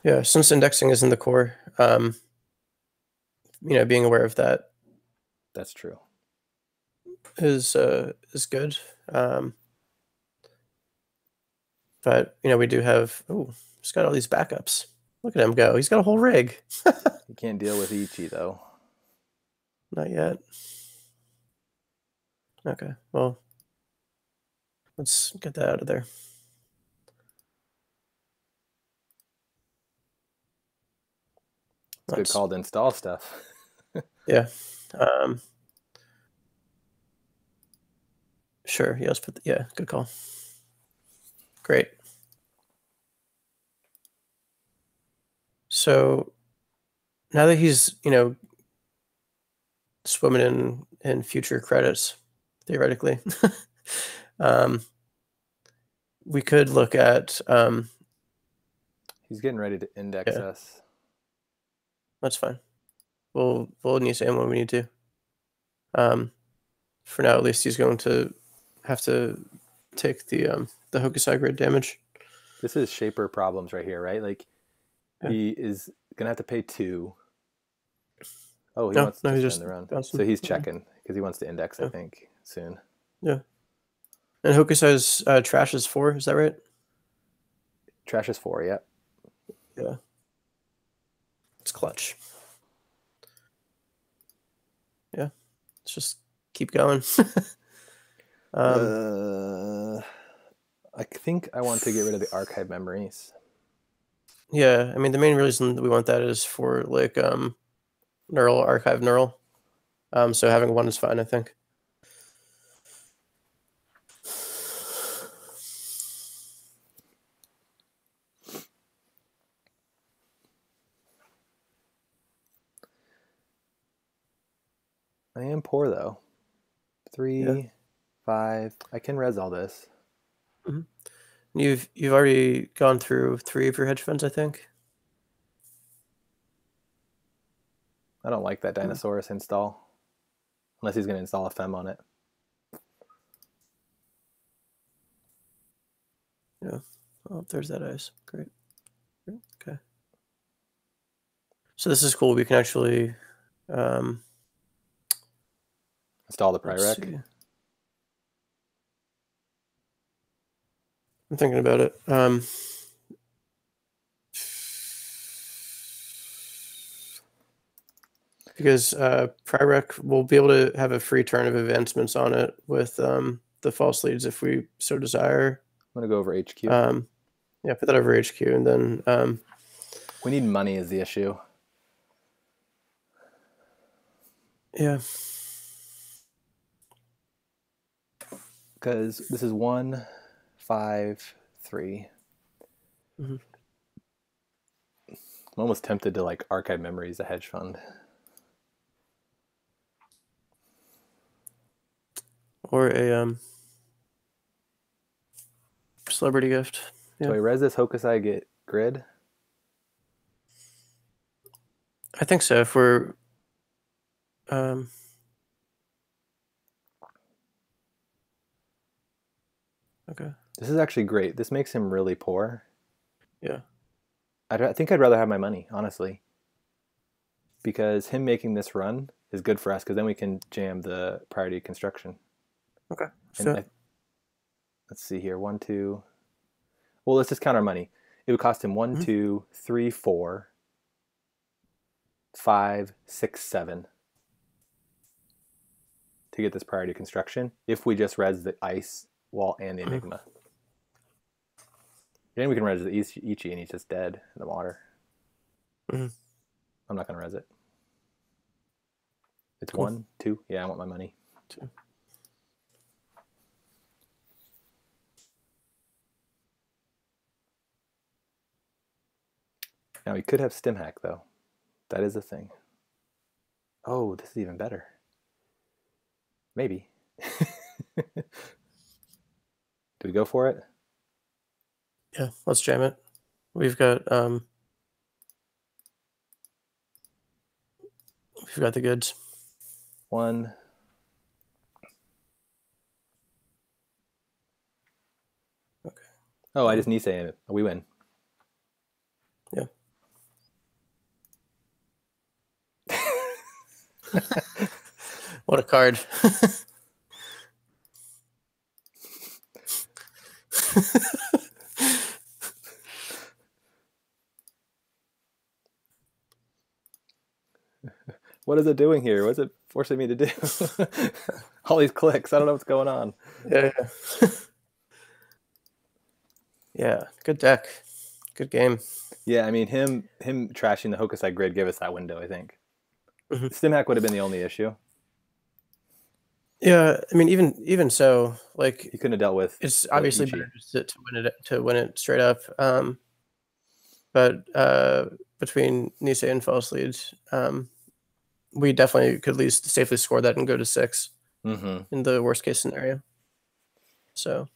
Yeah, since indexing is in the core, being aware of that. That's true. Is good. But we do have. Oh, he's got all these backups. Look at him go. He's got a whole rig. You can't deal with Ichi though. Not yet. Okay. Well, let's get that out of there. It's a good call to install stuff. Yeah. Sure. Yeah. Let's put. Yeah. Good call. Great. So now that he's swimming in future credits, theoretically, we could look at. He's getting ready to index us. That's fine. We'll need to aim when we need to. For now, at least he's going to have to take the Hokusai grid damage. This is shaper problems right here, right? Like he is gonna have to pay 2. Oh, he wants to spend the round. So he's checking because he wants to index, I think, soon. Yeah. And Hokusai's trash is 4, is that right? Trash is 4, yeah. Yeah. It's clutch. Yeah. Let's just keep going. I think I want to get rid of the archive memories. Yeah, I mean the main reason that we want that is for like neural archive neural. So having 1 is fine, I think. I am poor though. 3, 5. I can res all this. You've already gone through 3 of your hedge funds, I think. I don't like that Dinosaurus install. Unless he's going to install a Fem on it. Yeah. Oh, there's that ice. Great. Okay. So this is cool. We can actually install the Pyrrhec. I'm thinking about it. because Prirec will be able to have a free turn of advancements on it with the false leads if we so desire. I'm gonna go over HQ. Yeah, put that over HQ, and then we need money is the issue. Yeah. Because this is 1, 5, 3. Mm-hmm. I'm almost tempted to like archive memories, a hedge fund. Or a celebrity gift. Yeah. So I res this Hokusai, get grid? I think so. If we're okay. This is actually great. This makes him really poor. Yeah. I think I'd rather have my money, honestly. Because him making this run is good for us, because then we can jam the priority construction. Okay. So let's see here. 1, 2. Well, let's just count our money. It would cost him 1, 2, 3, 4, 5, 6, 7 to get this priority construction if we just res the ice wall and the enigma. Then we can res the Ichi and he's just dead in the water. I'm not going to res it. It's cool. 1, 2. Yeah, I want my money. 2. Now we could have stim hack though. That is a thing. Oh, this is even better. Maybe. Do we go for it? Yeah, let's jam it. We've got the goods. 1. Okay. Oh, I just Nisei it. We win. Yeah. What a card. What is it doing here? What's it forcing me to do? All these clicks. I don't know what's going on. Yeah. Yeah. Good deck. Good game. Yeah, I mean him trashing the Hokusai grid gave us that window, I think. Stim hack would have been the only issue. Yeah, I mean even so, like you couldn't have dealt with. It's obviously better to win it straight up. But between Nisei and false leads, we definitely could at least safely score that and go to 6 in the worst case scenario. So,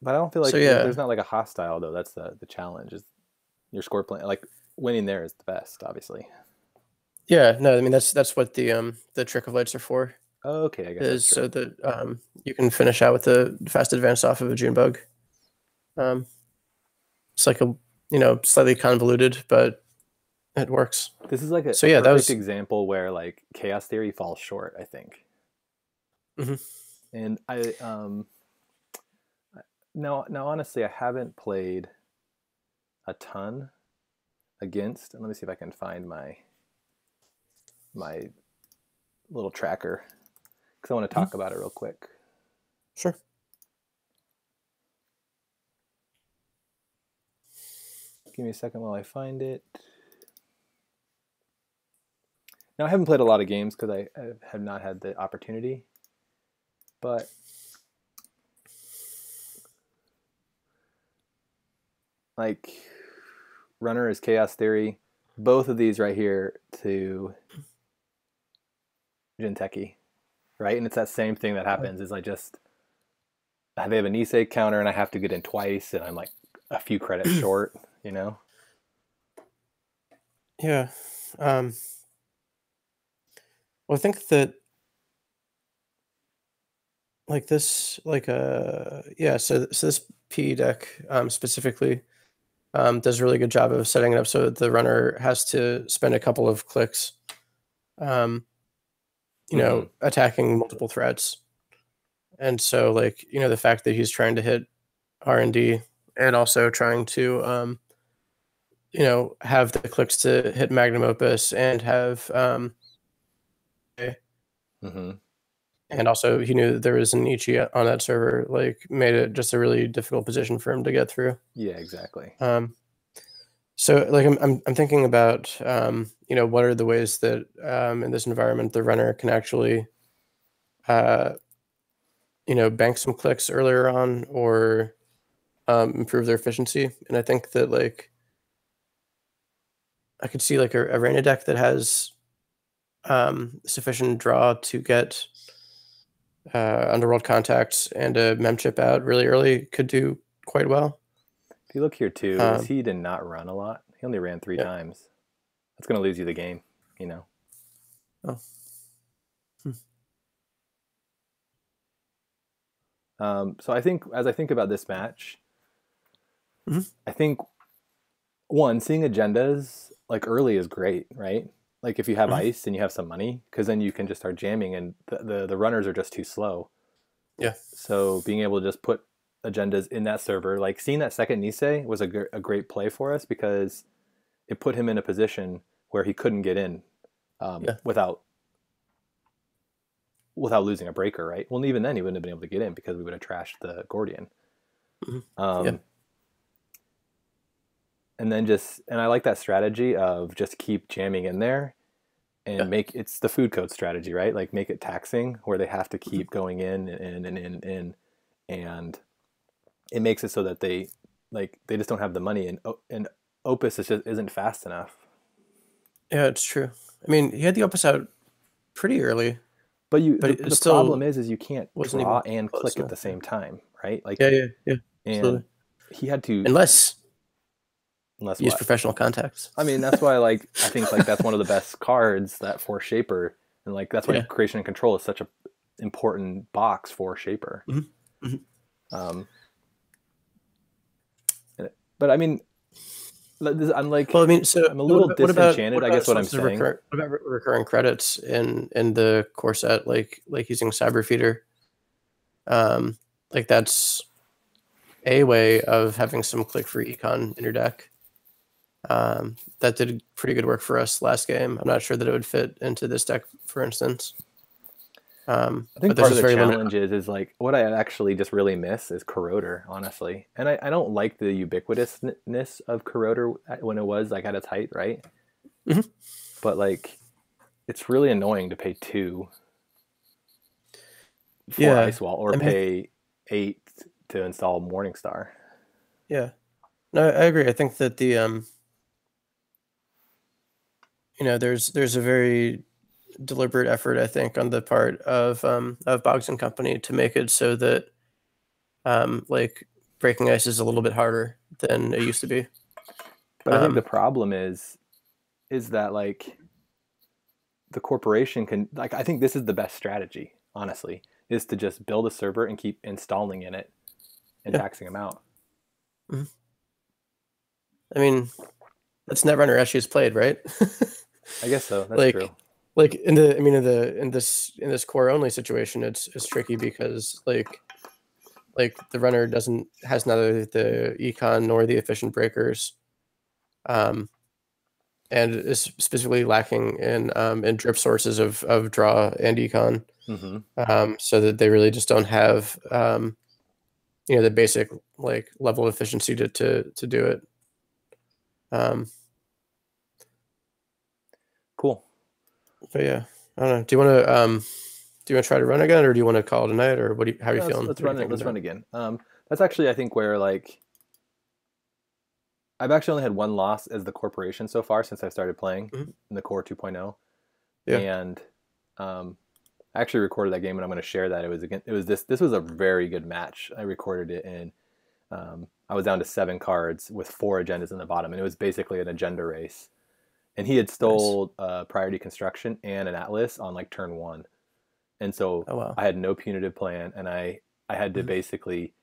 but I don't feel like there's not like a hostile though. That's the challenge. Is your score play like winning there is the best, obviously. Yeah, no, I mean that's what the trick of lights are for. Oh, okay, I guess is so that you can finish out with the fast advance off of a June bug. It's like a slightly convoluted, but it works. This is like a perfect example where like chaos theory falls short, I think. And I now honestly I haven't played a ton against, and let me see if I can find my little tracker because I want to talk about it real quick. Sure. Give me a second while I find it. Now, I haven't played a lot of games because I have not had the opportunity, but like Runner is Chaos Theory. Both of these right here to Jinteki, right? And it's that same thing that happens is they have a Nisei counter and I have to get in twice and I'm like a few credits short, you know? Yeah. Well, I think that like this, so this PE deck specifically does a really good job of setting it up so that the runner has to spend a couple of clicks, attacking multiple threats. And so, like, the fact that he's trying to hit R&D and also trying to, have the clicks to hit magnum opus and have Hmm. and also he knew that there was an Ichi on that server, like made it just a really difficult position for him to get through. Yeah, exactly. Um, so like I'm thinking about what are the ways that in this environment the runner can actually uh, bank some clicks earlier on or improve their efficiency. And I think that like I could see like a Reina deck that has sufficient draw to get underworld contacts and a mem chip out really early could do quite well. If you look here too, is Um, he did not run a lot. He only ran three yeah. times. That's going to lose you the game, you know. Oh. Hmm. So I think as I think about this match, Mhm. I think one, seeing agendas like early is great, right? Like if you have Mhm. ice and you have some money, because then you can just start jamming, and the runners are just too slow. Yeah. So being able to just put agendas in that server, like seeing that second Nisei was a great play for us because it put him in a position where he couldn't get in Yeah. without losing a breaker, right? Well, even then he wouldn't have been able to get in because we would have trashed the Gordian. Mhm. Yeah. Um, and then and I like that strategy of just keep jamming in there Yeah. and make it's the food code strategy, right? Like make it taxing where they have to Mhm. keep going in, and it makes it so that they just don't have the money, and Opus is just isn't fast enough. Yeah, it's true. I mean, he had the opus out pretty early, But but the it problem still is you can't wasn't draw even and close click at enough. the Yeah. same time, right? Like, Yeah. Yeah. Yeah. and Absolutely. he had to Unless unless you use what? professional contacts. I mean, that's why I think like that's one of the best cards that for Shaper, and like that's why Yeah. creation and control is such a important box for Shaper. Hmm. Hmm. Um, but I mean, I'm like Well, I mean, so I'm a what little about what about disenchanted. what I about guess what I'm sources of saying. recurring credits in the core set, like using Cyber Feeder? Um, like that's a way of having some click free econ in your deck. That did pretty good work for us last game. I'm not sure that it would fit into this deck, for instance. I think But there's part of just the very limited. challenge is like what I actually just really miss is Corroder, honestly. And I don't like the ubiquitousness of Corroder when it was like at its height, right? Mhm. But like it's really annoying to pay two for Yeah, Ice Wall or I mean, pay 8 to install Morningstar. yeah, no, I agree. I think that there's a very deliberate effort, I think, on the part of Boggs and Company to make it so that like breaking ice is a little bit harder than it used to be. But I think the Um, problem is that like the corporation can like I think this is the best strategy, honestly, is to just build a server and keep installing in it and yeah, taxing them out. mhm. I mean, that's Netrunner Eshi's played, right? I guess so. That's true. Like, like in the, I mean, in this core only situation, it's tricky because like the runner doesn't has neither the econ nor the efficient breakers, um, and is specifically lacking in drip sources of draw and econ, Mm-hmm. so that they really just don't have the basic like level of efficiency to do it. Um, Cool. but yeah, I don't know. Do you want to try to run again, or do you want to call it a night, or how are you Yeah, feeling? let's What are you run it. thinking Let's run about? again. That's actually I think where like I've actually only had one loss as the corporation so far since I started playing Mhm. in the core 2.0, Yeah, and um, I actually recorded that game and I'm going to share that. It was this was a very good match. I recorded it in I was down to 7 cards with 4 agendas in the bottom, and it was basically an agenda race. And he had nice. stole priority construction and an atlas on like turn 1, and so Oh wow. I had no punitive plan, and I had to Mhm. basically,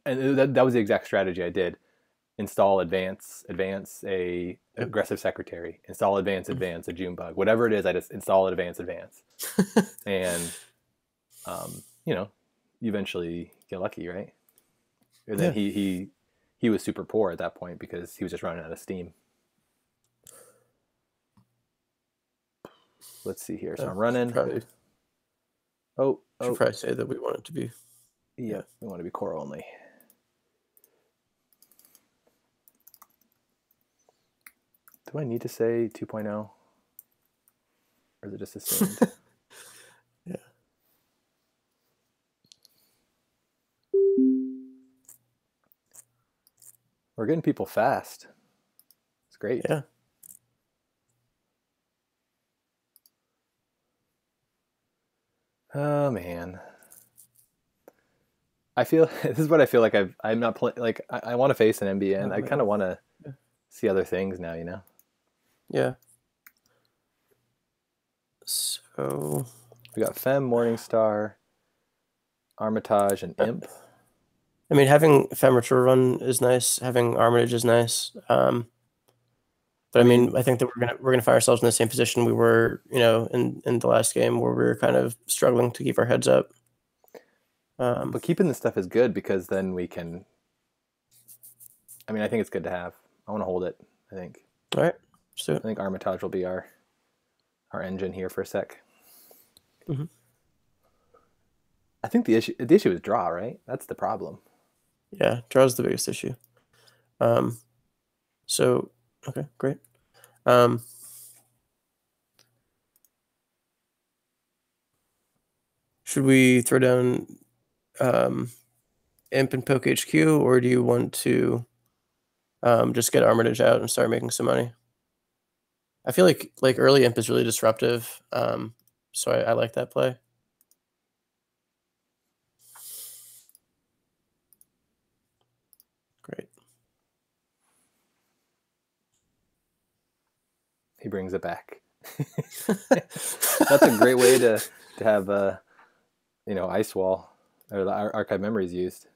and that was the exact strategy I did: install advance a Yep. aggressive secretary, install Mhm. advance a June bug, whatever it is. I just install advance, and you know, you eventually get lucky, right? And then Yeah. he was super poor at that point because he was just running out of steam. let's see here. So Yeah, I'm running. should probably say that we want it to be. Yeah, we want to be core only. Do I need to say 2.0? Or is it just assumed? Yeah. We're getting people fast. It's great. Yeah. Oh man. I feel this is what I feel like I'm not playing. Like I want to face an MBN. I kind of want to see other things now. You know. Yeah. So we got Fem, Morningstar, Armitage, and Imp. I mean, having Fem Ritual Run is nice. Having Armitage is nice. But I mean, I think that we're gonna find ourselves in the same position we were, in the last game where we were kind of struggling to keep our heads up. But keeping this stuff is good because then we can. I mean, I think it's good to have. I want to hold it. I think. All right. So I think Armitage will be our engine here for a sec. Mm-hmm. I think the issue is draw, right? That's the problem. Yeah, draw is the biggest issue. So okay, great. Should we throw down Imp and Poke HQ, or do you want to just get Armitage out and start making some money? I feel like early Imp is really disruptive, so I like that play. Great. He brings it back. That's a great way to have Ice Wall or the archive memories used.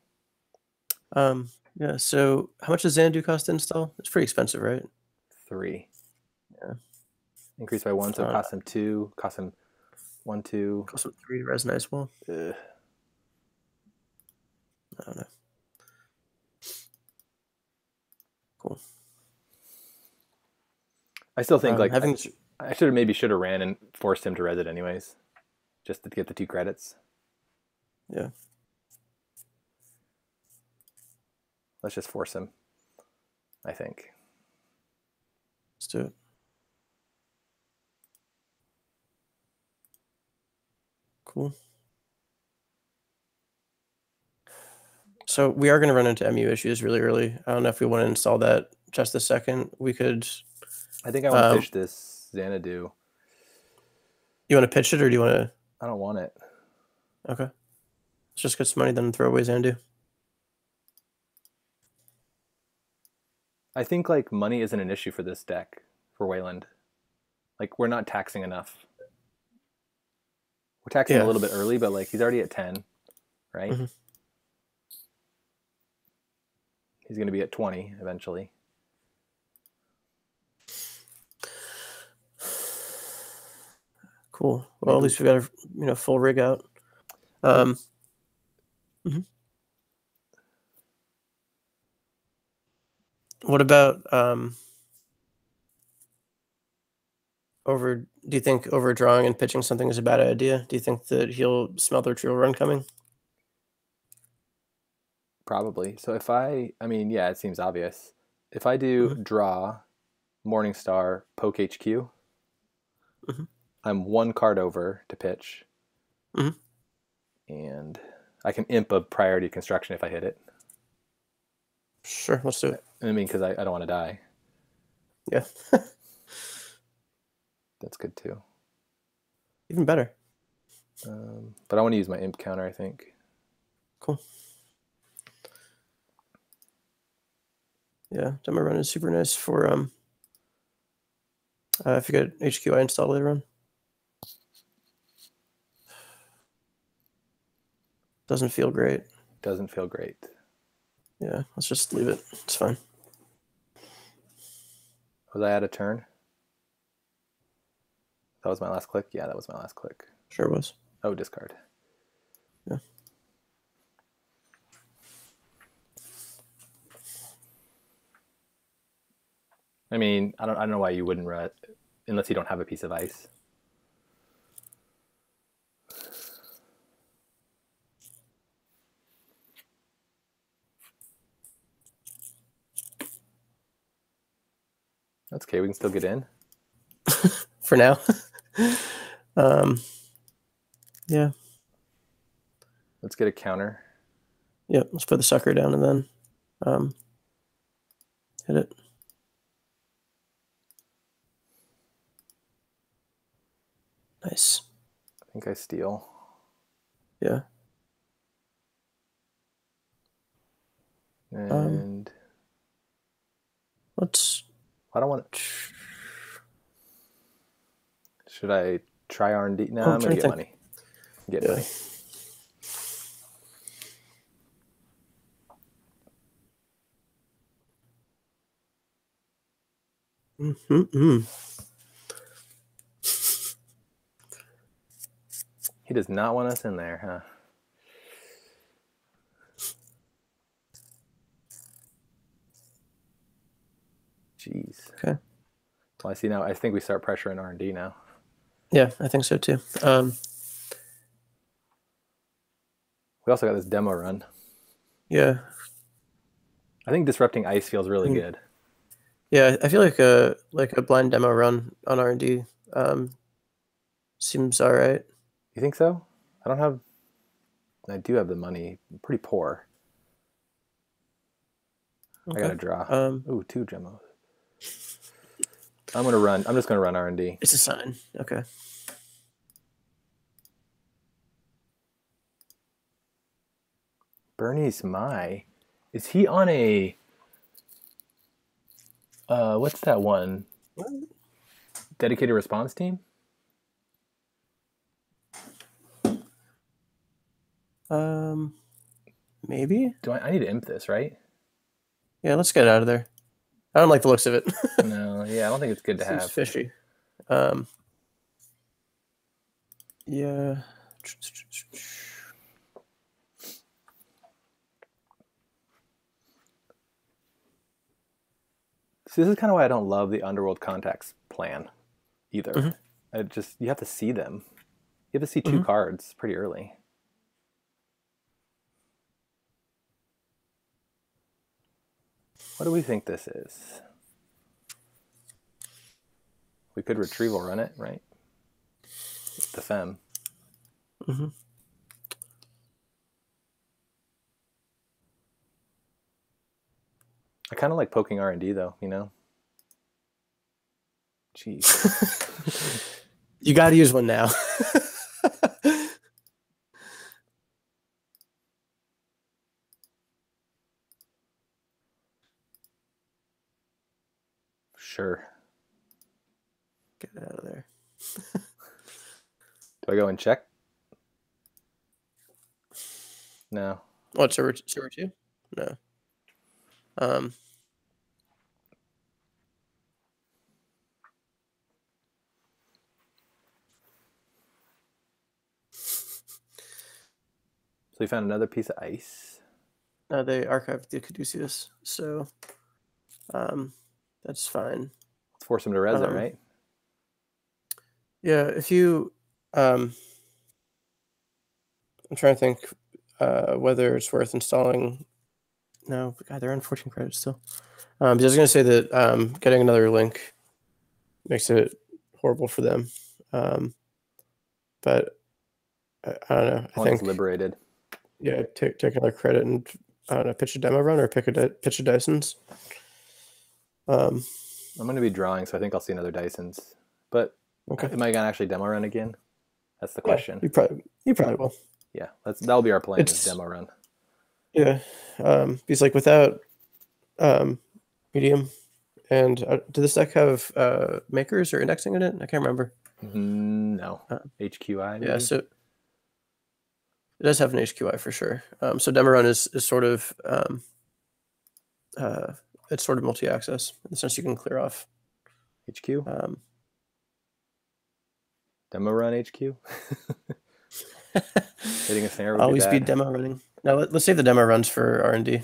Yeah. So how much does Xanadu cost to install? It's pretty expensive, right? 3. Yeah. Increased by 1, so it cost him 2. Cost him 1, 2. Cost him 3 to res an Ice Wall. I don't know. Cool. I still think I should have ran and forced him to res it anyways, just to get the 2 credits. Yeah. Let's just force him, I think. Let's do it. Cool. So we are going to run into MU issues really early. I don't know if we want to install that just a second. We could. I think I want to pitch this Xanadu. You want to pitch it, or do you want to? I don't want it. Okay. Let's just get some money, then throw away Xanadu. I think money isn't an issue for this deck for Wayland. We're not taxing enough. We're taxing a little bit early, but he's already at 10, right? Mm-hmm. He's going to be at 20 eventually. Cool. Well, at least we got a full rig out. Mm-hmm. What about do you think overdrawing and pitching something is a bad idea? Do you think that he'll smell the retrieval run coming? Probably. So if it seems obvious. If I do draw, Morningstar, Poke HQ, I'm 1 card over to pitch. And I can imp a priority construction if I hit it. Sure, let's do it. I mean, because I don't want to die. Yeah. That's good too. Even better. But I want to use my imp counter, I think. Cool. Yeah, demo run is super nice for if you get HQI installed later on. Doesn't feel great. Doesn't feel great. Yeah, let's just leave it. It's fine. Was I out of turn? That was my last click? Yeah, that was my last click. Sure was. Oh, discard. Yeah. I mean, I don't know why you wouldn't run unless you don't have a piece of ice. That's okay. We can still get in. For now. Yeah. Let's get a counter. Yeah, let's put the sucker down and then hit it. Nice. I think I steal. Yeah. And let's. I don't want to. Should I try R&D? No, I'm gonna get money. Get money. He does not want us in there, huh? Jeez. Okay. Well, I see now. I think we start pressuring R&D now. Yeah, I think so too. We also got this demo run. Yeah. I think disrupting ice feels really good. Yeah, I feel like a blind demo run on R&D seems all right. You think so? I do have the money. I'm pretty poor. Okay. I got to draw. Ooh, 2 demos. I'm just gonna run R&D. It's a sign. Okay. Bernie's is he on a what's that one? What? Dedicated response team? Maybe. I need to imp this, right? Yeah, let's get out of there. I don't like the looks of it. No, yeah, I don't think it's good to have. Seems fishy. Yeah. See, this is kind of why I don't love the Underworld Contacts plan either. You have to see them. You have to see 2 cards pretty early. What do we think this is? We could retrieval run it, right? The Fem. I kind of like poking R&D though, you know? Jeez. You got to use one now. Sure. Get it out of there. Do I go and check? No. What, server 2? No. So we found another piece of ice. They archived the Caduceus, so that's fine. Let's force him to res it, right? Yeah, if you I'm trying to think whether it's worth installing. No, God, they're on 14 credits still. I was going to say that getting another link makes it horrible for them. But I don't know. I think liberated. Yeah, take another credit and I don't know, pitch a demo run or pitch a Dyson's. I'm going to be drawing, so I think I'll see another Dyson's. But am I going to actually demo run again? That's the question. You probably will. Yeah, that'll be our plan. Is demo run. Yeah, because like without medium, and did this deck have makers or indexing in it? I can't remember. No, HQI. Maybe? Yeah, so it does have an HQI for sure. So demo run is sort of it's sort of multi-access in the sense you can clear off HQ. Demo run HQ. Hitting a snare would always be demo running. Now let's save the demo runs for R&D.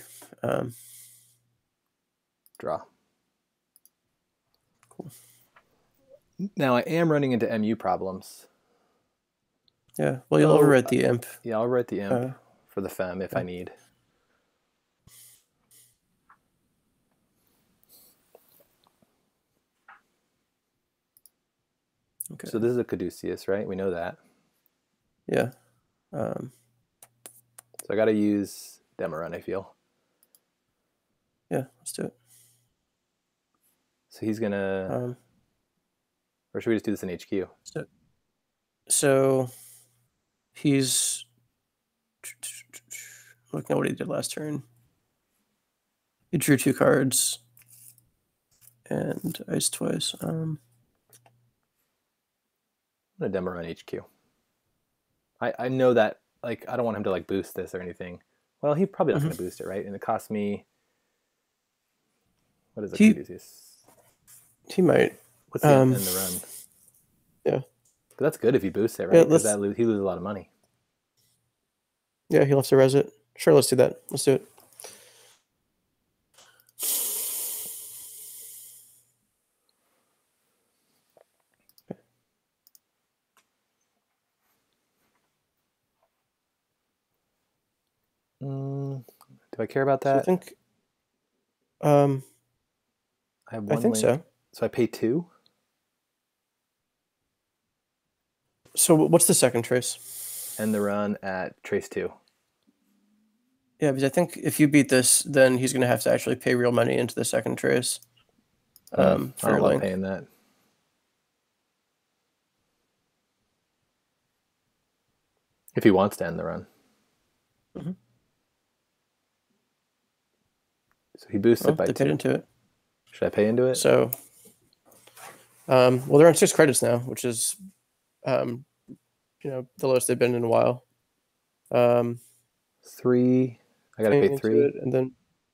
Draw. Cool. Now I am running into MU problems. Yeah, well, you'll overwrite the imp. Yeah, I'll write the imp for the Fem if I need. Okay. So this is a Caduceus, right? We know that. Yeah. So I got to use demo run, I feel. Yeah, let's do it. So he's going to... or should we just do this in HQ? So he's looking at what he did last turn. He drew 2 cards and iced twice. I'm going to demo run HQ. I know that, like, I don't want him to, like, boost this or anything. Well, he's probably not going to boost it, right? And it costs me... What is it? He might. What's the end the run? Yeah. But that's good if he boosts it, right? Because he loses a lot of money. Yeah, he'll have to res it. Sure, let's do that. Let's do it. Do I care about that? So I think I have one I think link. so. So I pay 2? So what's the second trace? End the run at trace 2. Yeah, because I think if you beat this, then he's going to have to actually pay real money into the second trace. I don't love paying that. If he wants to end the run. So he boosts it by 2. They paid into it. Should I pay into it? So, well, they're on 6 credits now, which is, the lowest they've been in a while. 3. I got to pay 3. And then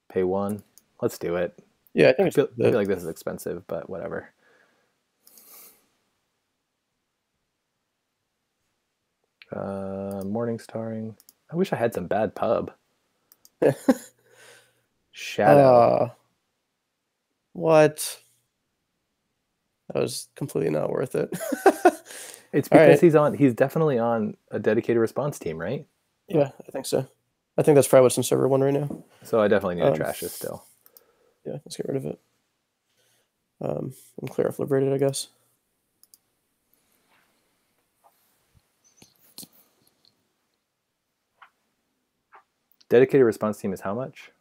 pay 1. Let's do it. Yeah, I think I feel like this is expensive, but whatever. Morning starring. I wish I had some bad pub. Shadow. What? That was completely not worth it. It's because he's definitely on a dedicated response team, right? Yeah, I think so. I think that's probably what's in server 1 right now. So I definitely need to trash this still. Yeah, let's get rid of it. And clear off Liberated, I guess. Dedicated response team is how much?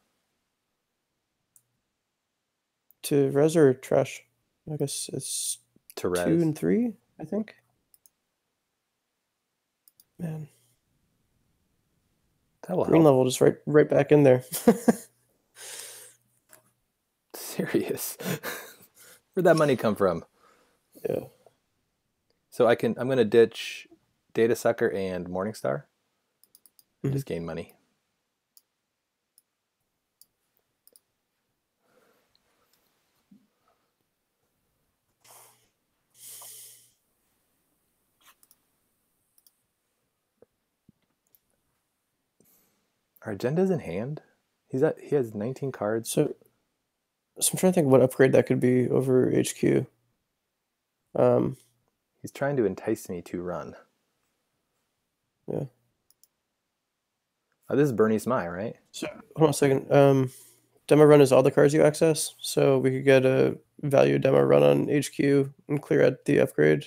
To res or trash? I guess it's to res. 2 and 3, I think. Man. That will Green help. level just right back in there. Serious. Where'd that money come from? Yeah. So I'm gonna ditch Data Sucker and Morningstar. Just gain money. Our agenda's in hand. He has 19 cards. So I'm trying to think what upgrade that could be over HQ. He's trying to entice me to run. Yeah. Oh, this is Bernie Smye, right? So hold on a second. Demo run is all the cards you access, so we could get a value demo run on HQ and clear out the upgrade.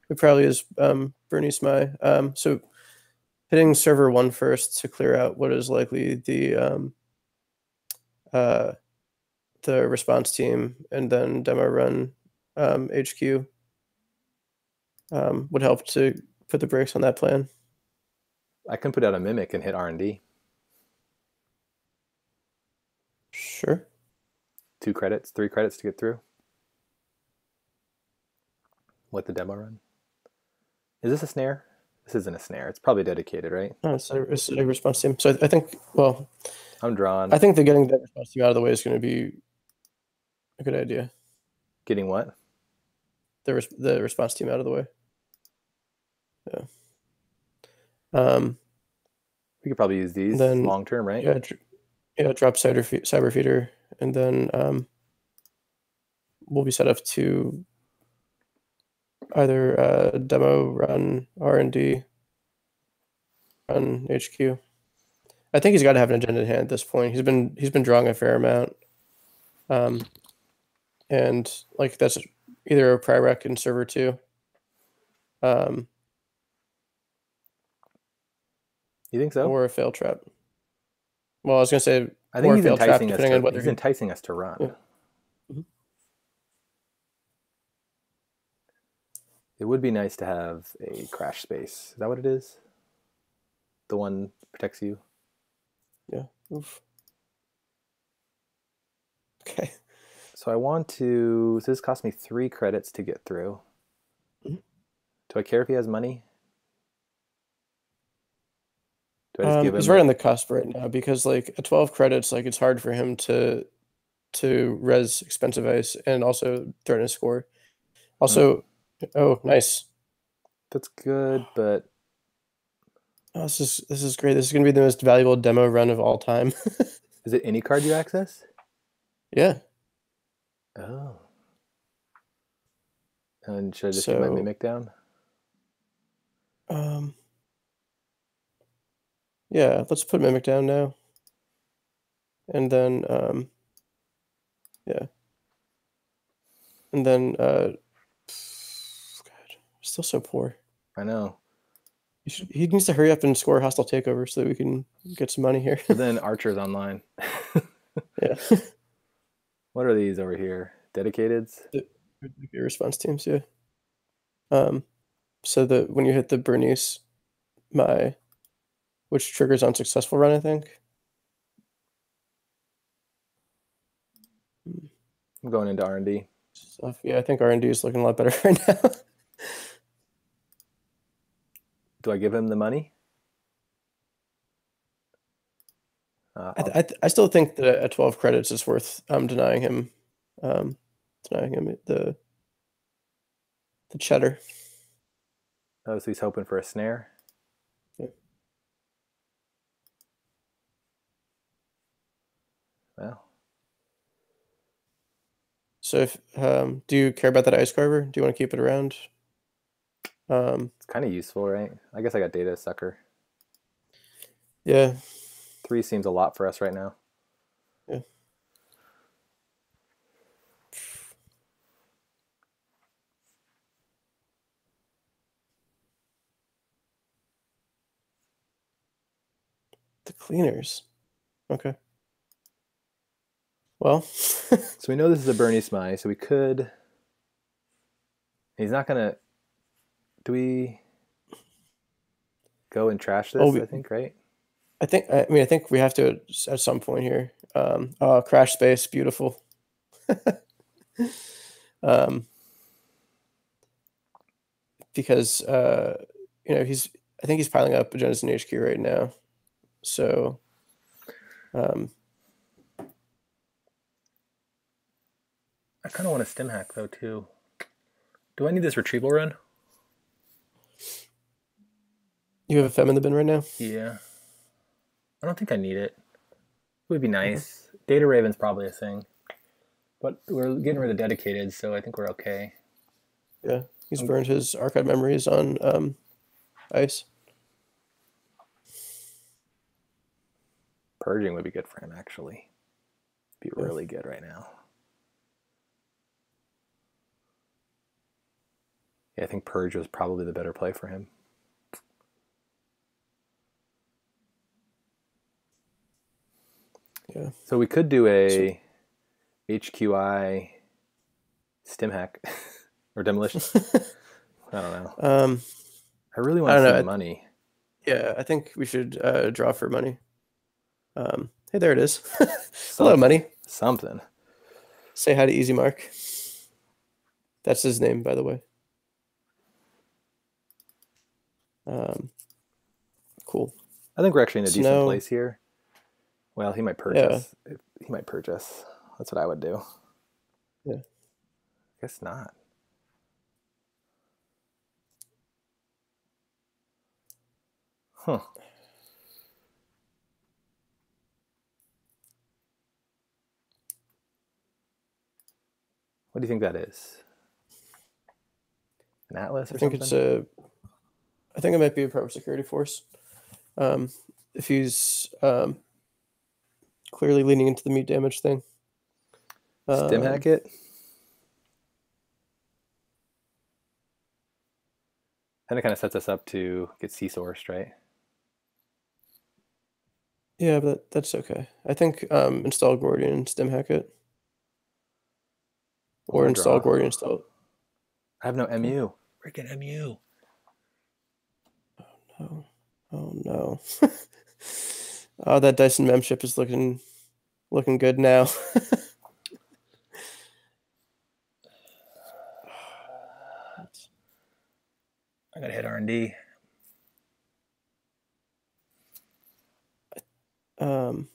It probably is Bernie Smye. So hitting server 1 first to clear out what is likely the response team, and then demo run HQ would help to put the brakes on that plan. I can put out a Mimic and hit R&D. Sure. 2 credits, 3 credits to get through. What the demo run? Is this a snare? This isn't a snare. It's probably dedicated, right? No, it's a response team. So I think, well, I'm drawn. I think that getting that response team out of the way is going to be a good idea. Getting what? The response team out of the way. Yeah. We could probably use these long term, right? Yeah. Drop cyber feeder, and then we'll be set up to either demo run R&D, run HQ. I think he's got to have an agenda in hand at this point. He's been drawing a fair amount, and like that's either a prereq in server 2, um, You think so? or a fail trap. Well, I was gonna say I think or a fail trap, depending on whether he's enticing us to run. yeah. Mhm. It would be nice to have a crash space. Is that what it is? The one protects you? Yeah. Oof. Okay. So I want to. So this cost me 3 credits to get through. Mhm. Do I care if he has money? Do I just give He's him right the. on the cusp right now because like at 12 credits, like it's hard for him to res expensive ice and also threaten a score. Oh, Also, oh, nice. that's good, but Oh, this is great. This is gonna be the most valuable demo run of all time. is it any card you access? Yeah. Oh. And should I just get my So, Mimic down? um, yeah, let's put Mimic down now. And then, yeah. And then, God, still so poor. I know. He needs to hurry up and score a hostile takeover so that we can get some money here. But then Archer's online. Yeah. What are these over here? Dedicateds? The response teams, yeah. Um, so that when you hit the Bernice, which triggers unsuccessful run, I think. I'm going into R&D. Stuff. Yeah, I think R&D is looking a lot better right now. Do I give him the money? I still think that at 12 credits is worth denying him um, the cheddar. Oh, so he's hoping for a snare. Yeah. Well, So if do you care about that ice carver? Do you want to keep it around? it's kind of useful, right? I guess I got data sucker. Yeah. 3 seems a lot for us right now. Yeah. The cleaners. Okay. Well, So we know this is a Bernie Smythe, so we could. He's not gonna. Do we go and trash oh, this? I think, right? I think we have to at some point here. Oh, crash space, beautiful. um, because I think he's piling up agendas in HQ right now. So, um, I kind of want a stim hack though too. Do I need this retrieval run? you have a fem in the bin right now. Yeah. I don't think I need it. It would be Okay. nice. Data Raven's probably a thing, but we're getting rid of dedicated, so I think we're okay. Yeah, he's burned his archive memories on ice. Purging would be good for him, actually. Be Yeah. really good right now. Yeah, I think Purge was probably the better play for him. Yeah. So we could do a HQI stim hack or demolition. I don't know. I really want I to don't see know. the money. Yeah, I think we should draw for money. Hey, there it is. Hello, Something. money. Something. Say hi to Easy Mark. That's his name, by the way. Cool. I think we're actually in a So decent now, place here. Well, he might purge yeah, us. He might purge us. That's what I would do. yeah. Guess not. Huh. What do you think that is? An Atlas or I think something? I think it might be a proper security force. If he's clearly leaning into the meat damage thing. Stim hack Um, it? And it kind of sets us up to get C-sourced, right? Yeah, but that's okay. I think install Gordian and stem hack it. Or Or install draw. Gordian install. I have no Okay. MU. Freaking MU. Oh, oh no. Oh, that Dyson memship is looking good now. I gotta hit R&D. Um,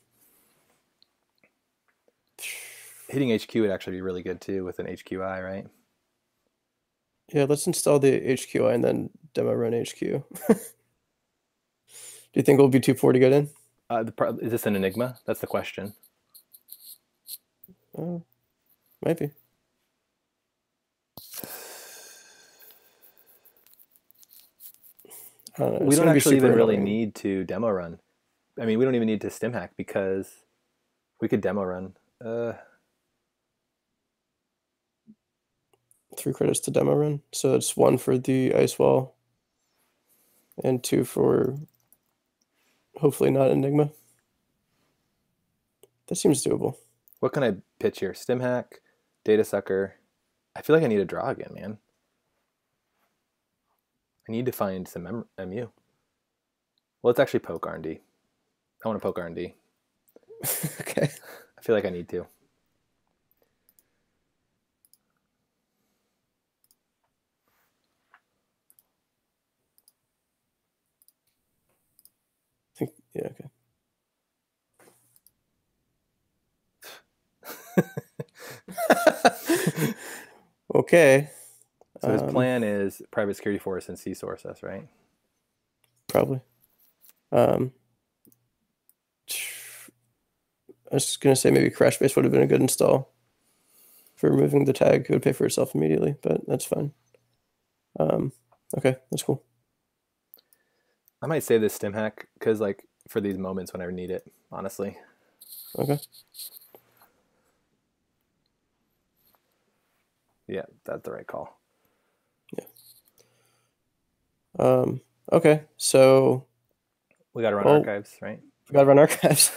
Hitting HQ would actually be really good too with an HQI, right? yeah, let's install the HQI and then demo run HQ. Do you think it'll be 240 good in? Is this an Enigma? That's the question. Maybe. I don't know. We It's don't gonna be actually super even really annoying. need to demo run. I mean, we don't even need to stem hack because we could demo run. 3 credits to demo run. So it's 1 for the ice wall and 2 for hopefully not Enigma. That seems doable. What can I pitch here? Stem hack, data sucker. I feel like I need to draw again, man. I need to find some MU. Well, let's actually poke R&D. I want to poke R&D. Okay. I feel like I need to. Yeah, okay. Okay. So his plan is private security force and C-source us, right? Probably. I was gonna say maybe crash base would have been a good install for removing the tag. It would pay for itself immediately, but that's fine. Okay, that's cool. I might save this stem hack because, like, for these moments when I need it, honestly. Okay. Yeah, that's the right call. Okay, so we got to run archives, right? We got to run archives.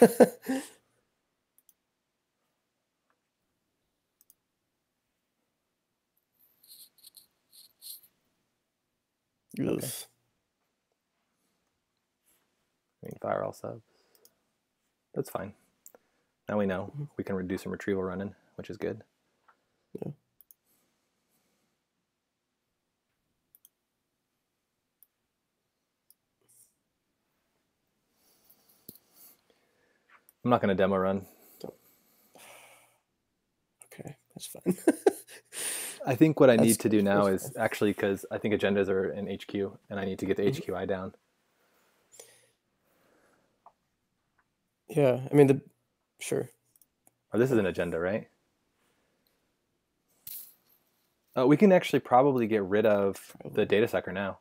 Okay. I mean, fire all subs. That's fine. Now we know we can do some retrieval running, which is good. Yeah. I'm not going to demo run. Okay, that's fine. I think what I need to do now is actually, because I think agendas are in HQ and I need to get the HQI down. Yeah, I mean, sure. Oh, this is an agenda, right? We can actually probably get rid of the data sucker now.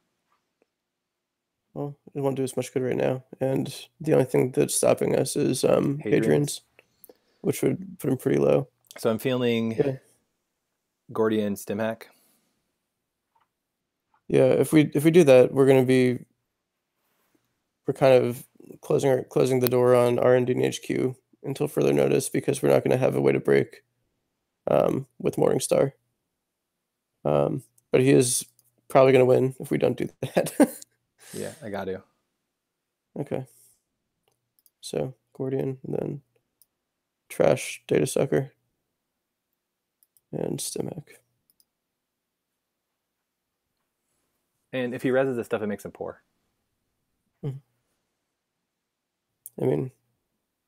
Well, it won't do as much good right now. And the only thing that's stopping us is Hadrian's, which would put him pretty low. So I'm feeling Gordian stem hack. Yeah, if we do that, we're kind of closing the door on R&D and HQ until further notice, because we're not going to have a way to break with Morningstar. But he is probably going to win if we don't do that. Yeah, I got to. Okay. So Gordian, and then trash data sucker and stem hack. And if he reses this stuff, it makes him poor. I mean,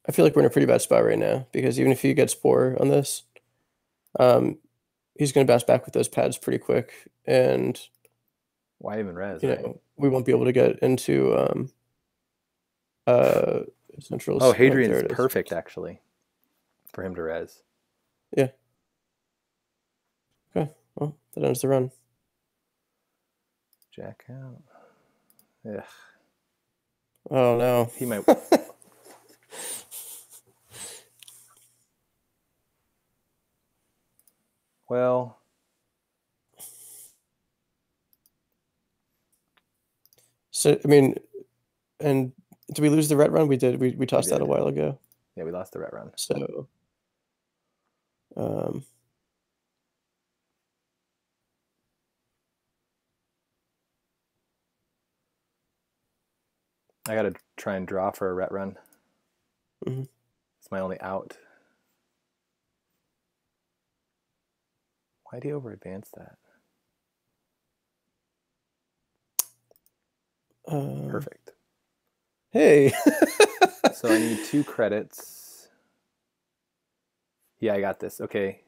I feel like we're in a pretty bad spot right now, because even if he gets poor on this, he's going to bounce back with those pads pretty quick, and why even res? You know, we won't be able to get into centrals. Oh, Hadrian's perfect actually for him to res. Yeah. Okay. Well, that ends the run. Jack out. Ugh. Oh no. He might. Well, So I mean, and did we lose the ret run? We did. We We tossed that a did. while ago. Yeah, we lost the ret run. So um, I got to try and draw for a ret run. mhm. It's my only out. Why do you over advance that? Perfect. Hey. So I need 2 credits. Yeah, I got this. Okay.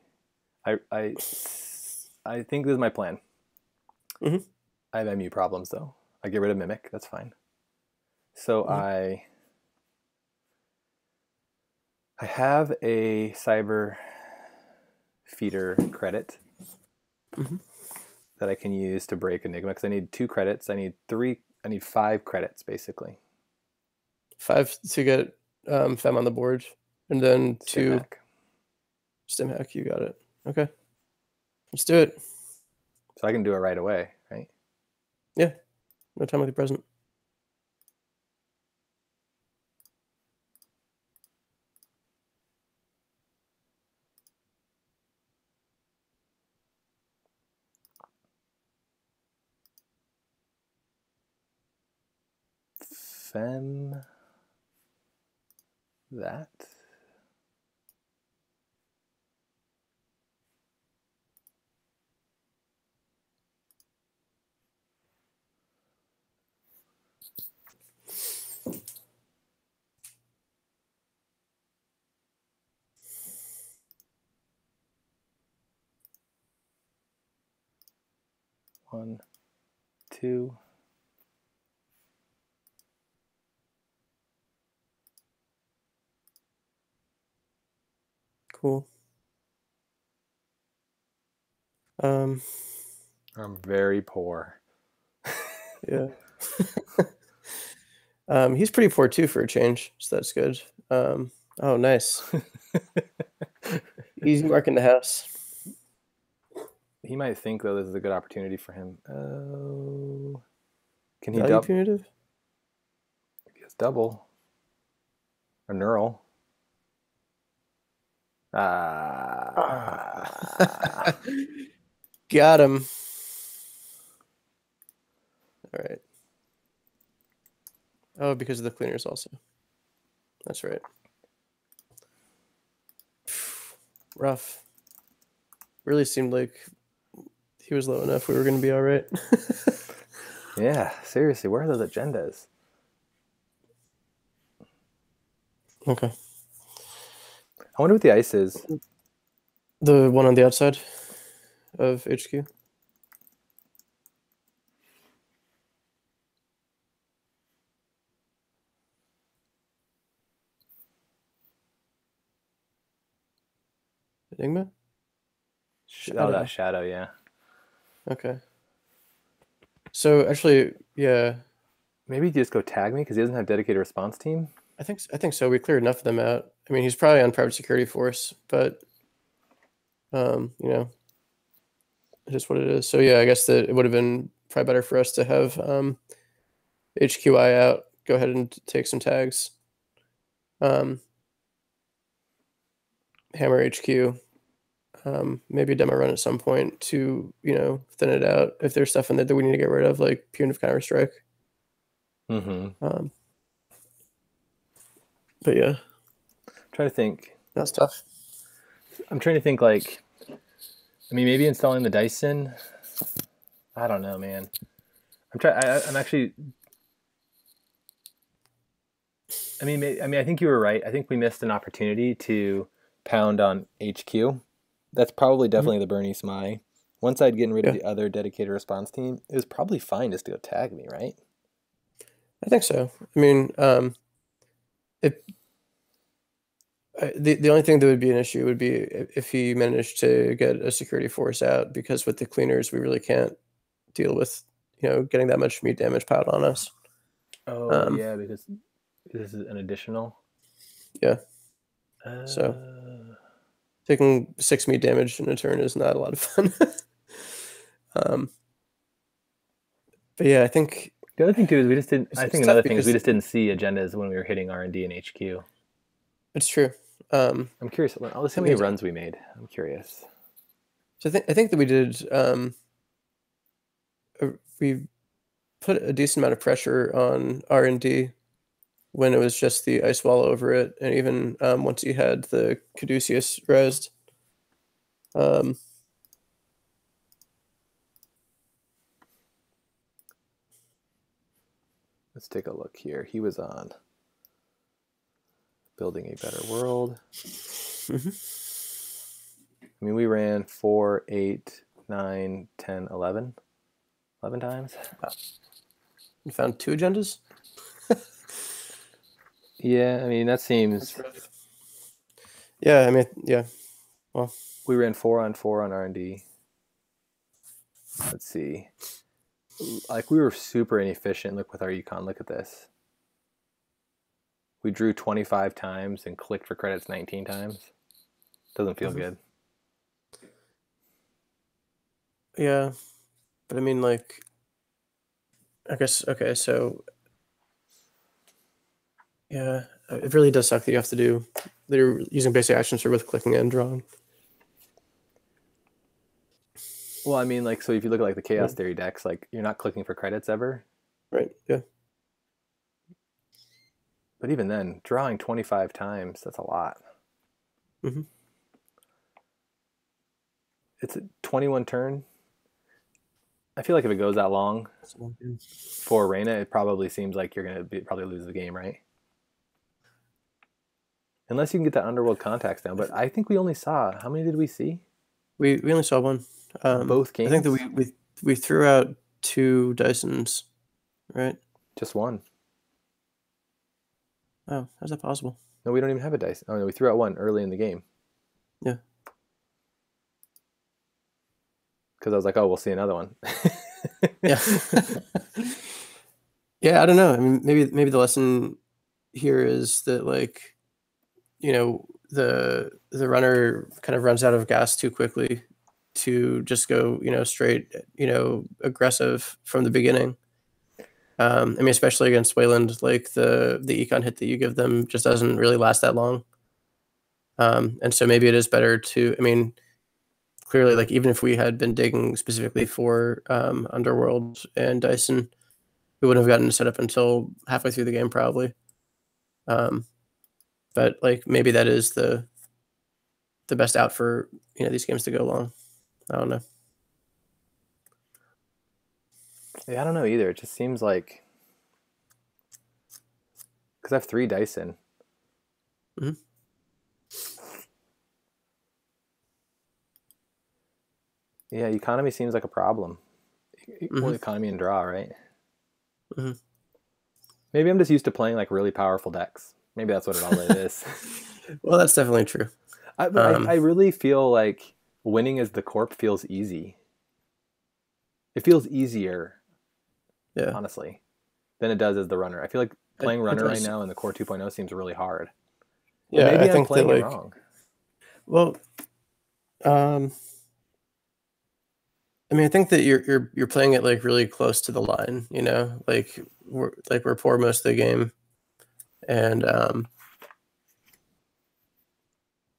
I think this is my plan. Mhm. I have MU problems though. I get rid of Mimic. That's fine. So Mhm. I have a cyber feeder credit Mhm. that I can use to break Enigma because I need 2 credits. I need 5 credits basically. 5 to get Fem on the board, and then Stim 2 hack. stim hack. You got it. Okay, let's do it. So I can do it right away, right? Yeah, no time like the present. Fem that. One, 2. Cool. Um, I'm very poor. yeah. He's pretty poor too for a change, so that's good. Oh, nice. Easy mark in the house. He might think though this is a good opportunity for him. Oh, can he Value double? punitive? He has double or neural. Ah, Got him. All right. Oh, because of the cleaners also. That's right. Rough. Really seemed like he was low enough we were going to be all right. yeah. Seriously, where are those agendas? Okay. I wonder what the ice is. The one on the outside of HQ. Enigma? Oh, Shadow. that shadow. Yeah. Okay. So actually, yeah, Maybe you just go tag me because he doesn't have dedicated response team. I think so. We cleared enough of them out. I mean, he's probably on private security force, but you know, it is what it is. So yeah, I guess that it would have been probably better for us to have HQI out. Go ahead and take some tags. Hammer HQ. Maybe a demo run at some point to thin it out if there's stuff in there that we need to get rid of, like punitive counter strike. Mm-hmm. But yeah, Try to think. that's tough. I'm trying to think like. I mean, maybe installing the Dyson. I don't know, man. I'm actually. I think you were right. I think we missed an opportunity to pound on HQ. That's probably Mhm. definitely the Bernie Smythe. Once I'd gotten rid of Yeah, the other dedicated response team, it was probably fine just to go tag me, right? I think so. I mean, if the only thing that would be an issue would be if he managed to get a security force out, because with the cleaners we really can't deal with getting that much meat damage piled on us. Oh Um, yeah, because this is an additional. yeah, so Uh, taking 6 meat damage in a turn is not a lot of fun. um, but yeah, I think The other thing too is we just didn't. I it's think tough another thing is we because just didn't see agendas when we were hitting R&D and HQ. it's true. I'm curious. Let's see how many runs we made. I'm curious. So I think that we did. We put a decent amount of pressure on R&D when it was just the ice wall over it, and even once you had the Caduceus resed. Um, Let's take a look here. He was on Building a Better World. I mean, we ran 4, 8, 9, 10, 11. 11 times. You found 2 agendas? Yeah, I mean, that seems... Yeah, I mean, yeah. Well, we ran 4 on 4 on R&D. Let's see. Like, we were super inefficient. Look with our econ. Look at this. We drew 25 times and clicked for credits 19 times. Doesn't feel good. Yeah, but I mean, like, I guess, okay, so, yeah, it really does suck that you have to do, they're using basic actions for both clicking and drawing. Well, I mean, like, so if you look at, like, the Chaos Theory decks, like, you're not clicking for credits ever. Right, yeah. But even then, drawing 25 times, that's a lot. It's a 21 turn. I feel like if it goes that long for Reina, it probably seems like you're going to probably lose the game, right? Unless you can get that Underworld contacts down. But I think we only saw, how many did we see? We only saw one. Both games? I think that we threw out 2 Dysons, right? Just one. Oh, how's that possible? No, we don't even have a dice. Oh, no, we threw out one early in the game. Yeah. Because I was like, oh, we'll see another one. Yeah. Yeah, I don't know. I mean, maybe the lesson here is that, like, you know, the runner kind of runs out of gas too quickly to just go, straight, aggressive from the beginning. I mean, especially against Wayland, like the econ hit that you give them just doesn't really last that long. And so maybe it is better to, I mean, clearly, like, even if we had been digging specifically for Underworld and Dyson, we wouldn't have gotten set up until halfway through the game, probably. But, like, maybe that is the best out for, these games to go long. I don't know. Yeah, I don't know either. It just seems like, because I have 3 Dyson. Yeah, economy seems like a problem. Well, economy and draw, right? Maybe I'm just used to playing, like, really powerful decks. Maybe that's what it all is. Well, that's definitely true. I really feel like winning as the Corp feels easy. It feels easier, honestly, than it does as the runner. I feel like playing runner right now in the Core 2.0 seems really hard. Yeah, maybe I think I'm playing that, it like, wrong. Well, I mean, I think that you're playing it, like, really close to the line, like we're poor most of the game, and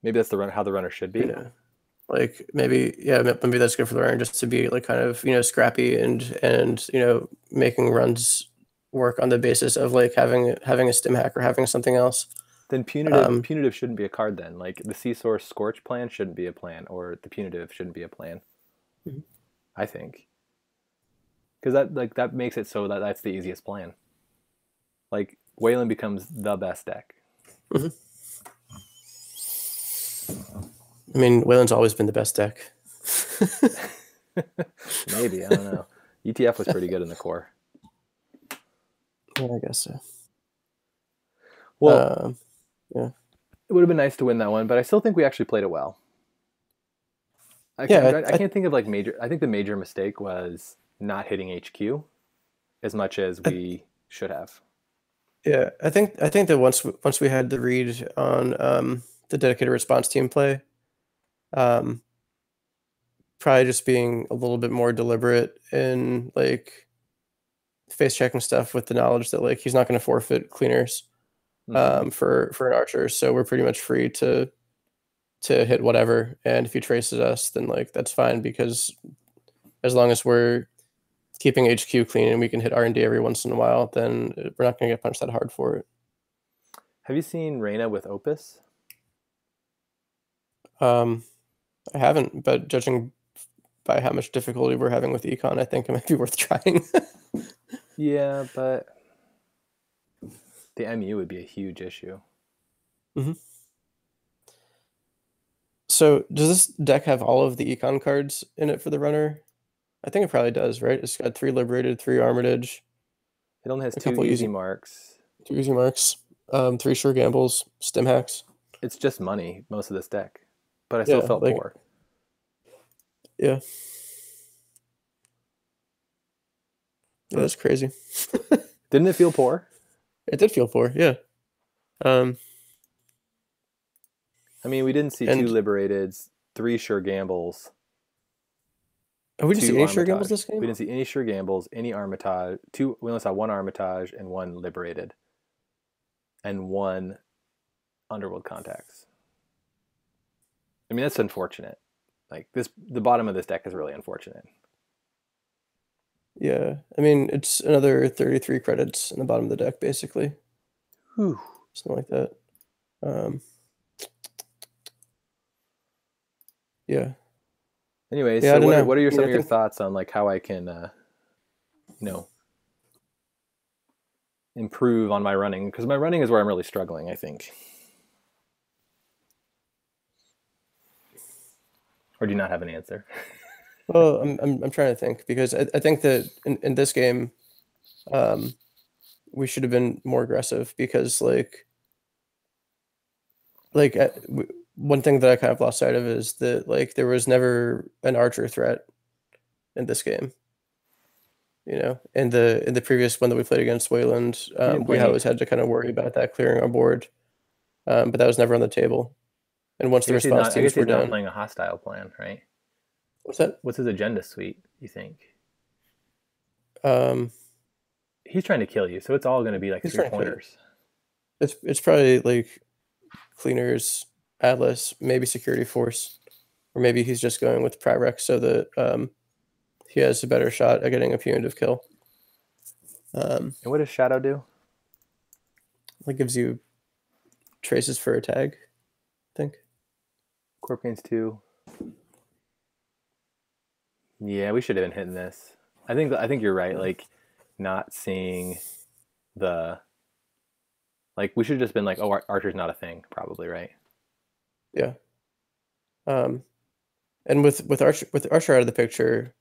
maybe that's how the runner should be. Like, maybe that's good for the runner, just to be, like, kind of, scrappy and making runs work on the basis of, like, having a stim hack or having something else. Then punitive shouldn't be a card then. Like, the Sea Source Scorch plan shouldn't be a plan, or the punitive shouldn't be a plan. I think. Because that makes it so that that's the easiest plan. Like, Wayland becomes the best deck. I mean, Wayland's always been the best deck. Maybe, I don't know. ETF was pretty good in the core. Yeah, I guess so. Well, yeah. It would have been nice to win that one, but I still think we actually played it well. I can't think of, like, major. I think the major mistake was not hitting HQ as much as we should have. Yeah, I think that once we had the read on the dedicated response team play, probably just being a little bit more deliberate in, like, face checking stuff with the knowledge that like he's not going to forfeit cleaners Mm-hmm. for an archer. So we're pretty much free to hit whatever. And if he traces us, then like that's fine because as long as we're keeping HQ clean and we can hit R&D every once in a while, then we're not going to get punched that hard for it. Have you seen Reina with Opus? Um, I haven't, but judging by how much difficulty we're having with econ, I think it might be worth trying. Yeah, but the MU would be a huge issue. hmm So does this deck have all of the econ cards in it for the runner? I think it probably does, right? It's got 3 liberated, 3 armitage, It only has a two couple easy easy marks. 2 easy marks, 3 sure gambles, stim hacks. It's just money, most of this deck. But I still Yeah, felt like poor. yeah, yeah, Huh. that's crazy. Didn't it feel poor? It did feel poor, yeah. Um, I mean, we didn't see 2 and Liberateds, 3 sure gambles, we didn't see 2 any sure gambles Armitage. this We game. didn't see any sure gambles, any Armitage. 2. We only saw 1 Armitage and 1 Liberated, and 1 Underworld Contacts. I mean, that's unfortunate. Like this, the bottom of this deck is really unfortunate. Yeah, I mean it's another 33 credits in the bottom of the deck, basically, Whew. something like that. Um, yeah, Anyway, yeah, I so don't know. what are I your mean, some I of your think thoughts on like how I can improve on my running, because my running is where I'm really struggling, I think. Or do you not have an answer? well, I'm trying to think because I think that in this game, um, we should have been more aggressive because like one thing that I kind of lost sight of is that like there was never an archer threat in this game. In the previous one that we played against Wayland, We didn't play we any. always had to kind of worry about that clearing our board, but that was never on the table. And once I the guess he's response not. I guess teams were he's not done, playing a hostile plan, right? what's that? What's his agenda suite? You think Um, he's trying to kill you? So it's all going to be like he's three trying to kill you. pointers. It's probably like cleaners, Atlas, maybe security force, or maybe he's just going with Prarex so that he has a better shot at getting a punitive kill. And what does Shadow do? That gives you traces for a tag, I think. Corp gains 2. Yeah, we should have been hitting this. I think you're right. Yeah. Like not seeing the like we should have just been like, oh, Archer's not a thing, probably, right? Yeah. Um, and with Archer out of the picture,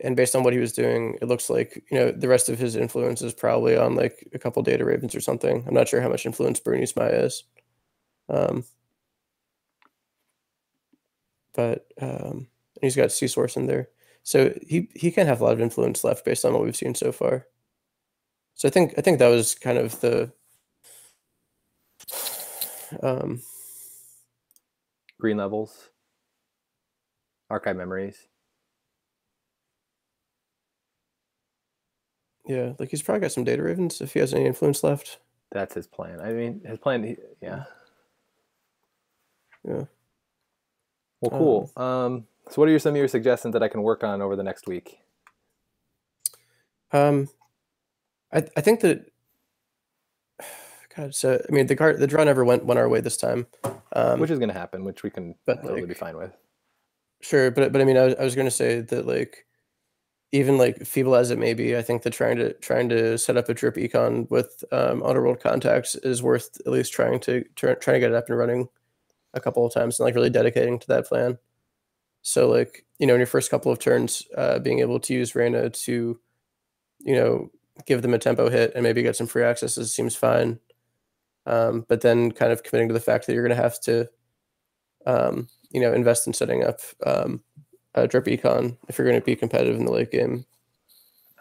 and based on what he was doing, it looks like the rest of his influence is probably on like a couple data ravens or something. I'm not sure how much influence Bruni's Maya is, um, but he's got C source in there, so he can have a lot of influence left based on what we've seen so far. So I think that was kind of the um, Green levels, archive memories. yeah, like he's probably got some data ravens if he has any influence left. That's his plan. I mean, his plan. Yeah. Yeah. Well, Um, cool. So, what are some of your suggestions that I can work on over the next week? um, I think that God. So I mean, the draw never went our way this time. Which Um, is going to happen, which we can but totally be like fine with. sure, but I mean, I was going to say that like even like feeble as it may be, I think that trying to set up a drip econ with underworld contacts is worth at least trying to get it up and running a couple of times and like really dedicating to that plan. So like in your first couple of turns, being able to use Reina to you know give them a tempo hit and maybe get some free accesses seems fine. But then kind of committing to the fact that you're going to have to invest in setting up drip econ if you're going to be competitive in the late game.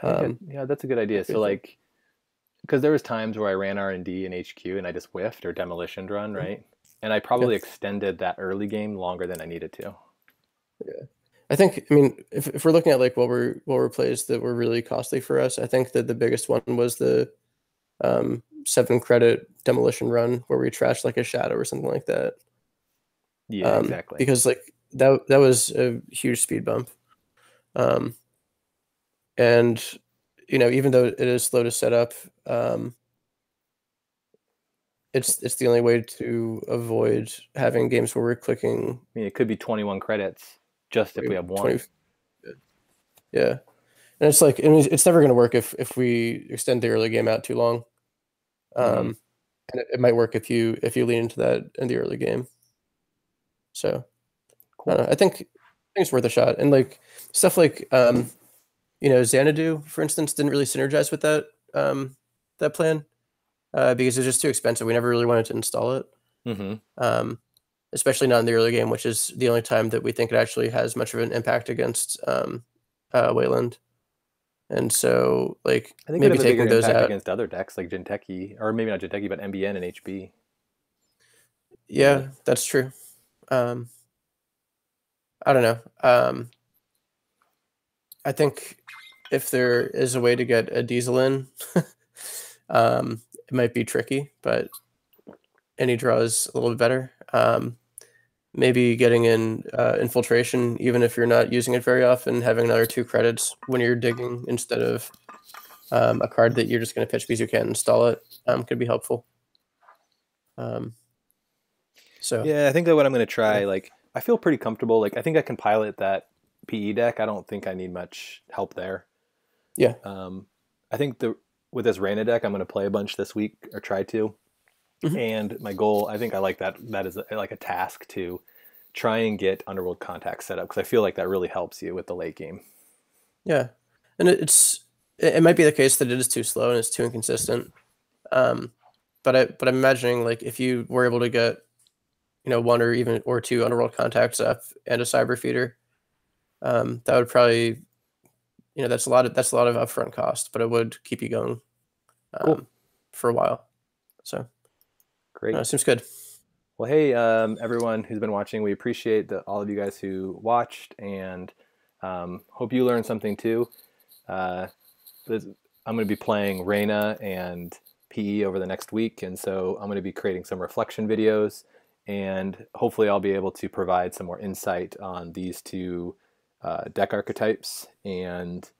I think Um, yeah, that's a good idea. might be a So thing. like, because there was times where I ran R&D and HQ and I just whiffed or demolition run, Mhm. right? And I Yeah, probably extended that early game longer than I needed to. yeah. I think, I mean, if we're looking at like what were plays that were really costly for us, I think that the biggest one was the 7 credit demolition run where we trashed like a shadow or something like that. Yeah, exactly. Because like that was a huge speed bump. Um, and even though it is slow to set up, it's the only way to avoid having games where we're clicking I mean, it could be 21 credits just if we have 20. one. Yeah. And it's like, I mean, it's never going to work if we extend the early game out too long. Mm-hmm. And it might work if you lean into that in the early game. So I don't Cool. know. I think it's worth a shot. And like stuff like Xanadu, for instance, didn't really synergize with that plan because it was just too expensive. We never really wanted to install it. Mm-hmm. Um, Especially not in the early game, which is the only time that we think it actually has much of an impact against Wayland. And so, like, I think it would maybe have a bigger taking those impact out. against other decks like Jinteki, or maybe not Jinteki, but MBN and HB. But Yeah, that's true. Um, I don't know. I think if there is a way to get a diesel in, it might be tricky, but any draw is a little bit better. Maybe getting in infiltration, even if you're not using it very often, having another 2 credits when you're digging instead of a card that you're just going to pitch because you can't install it could be helpful. Um, so yeah, I think that what I'm going to yeah, try, like, I feel pretty comfortable. Like, I think I can pilot that PE deck. I don't think I need much help there. yeah, Um, I think with this Reina deck, I'm going to play a bunch this week or try to. hmm And my goal, I think I like that. That is like a task to try and get Underworld Contact set up because I feel like that really helps you with the late game. yeah, and it might be the case that it is too slow and it's too inconsistent. Um, but I'm imagining like if you were able to get one or even or two underworld contacts up and a cyber feeder, that would probably that's a lot of upfront cost, but it would keep you going Cool, um, for a while. So great. seems good. Well, hey, everyone who's been watching, we appreciate all of you guys who watched, and hope you learned something too. Uh, I'm going to be playing Reina and PE over the next week, and so I'm going to be creating some reflection videos, and hopefully I'll be able to provide some more insight on these two deck archetypes, and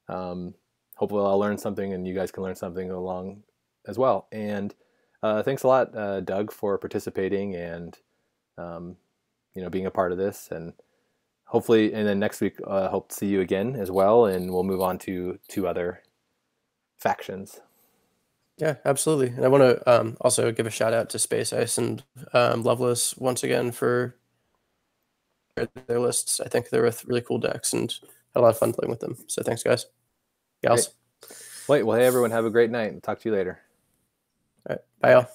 um, hopefully I'll learn something, and you guys can learn something along as well. And thanks a lot, Doug, for participating and um, being a part of this, and hopefully, and then next week, hope to see you again as well, and we'll move on to two other factions. Yeah, absolutely. And I want to also give a shout out to Space Ice and Loveless once again for their lists. I think they're with really cool decks and had a lot of fun playing with them. So thanks, guys. Great. Gals. Wait, well, hey, everyone, have a great night. Talk to you later. All right. Bye, y'all.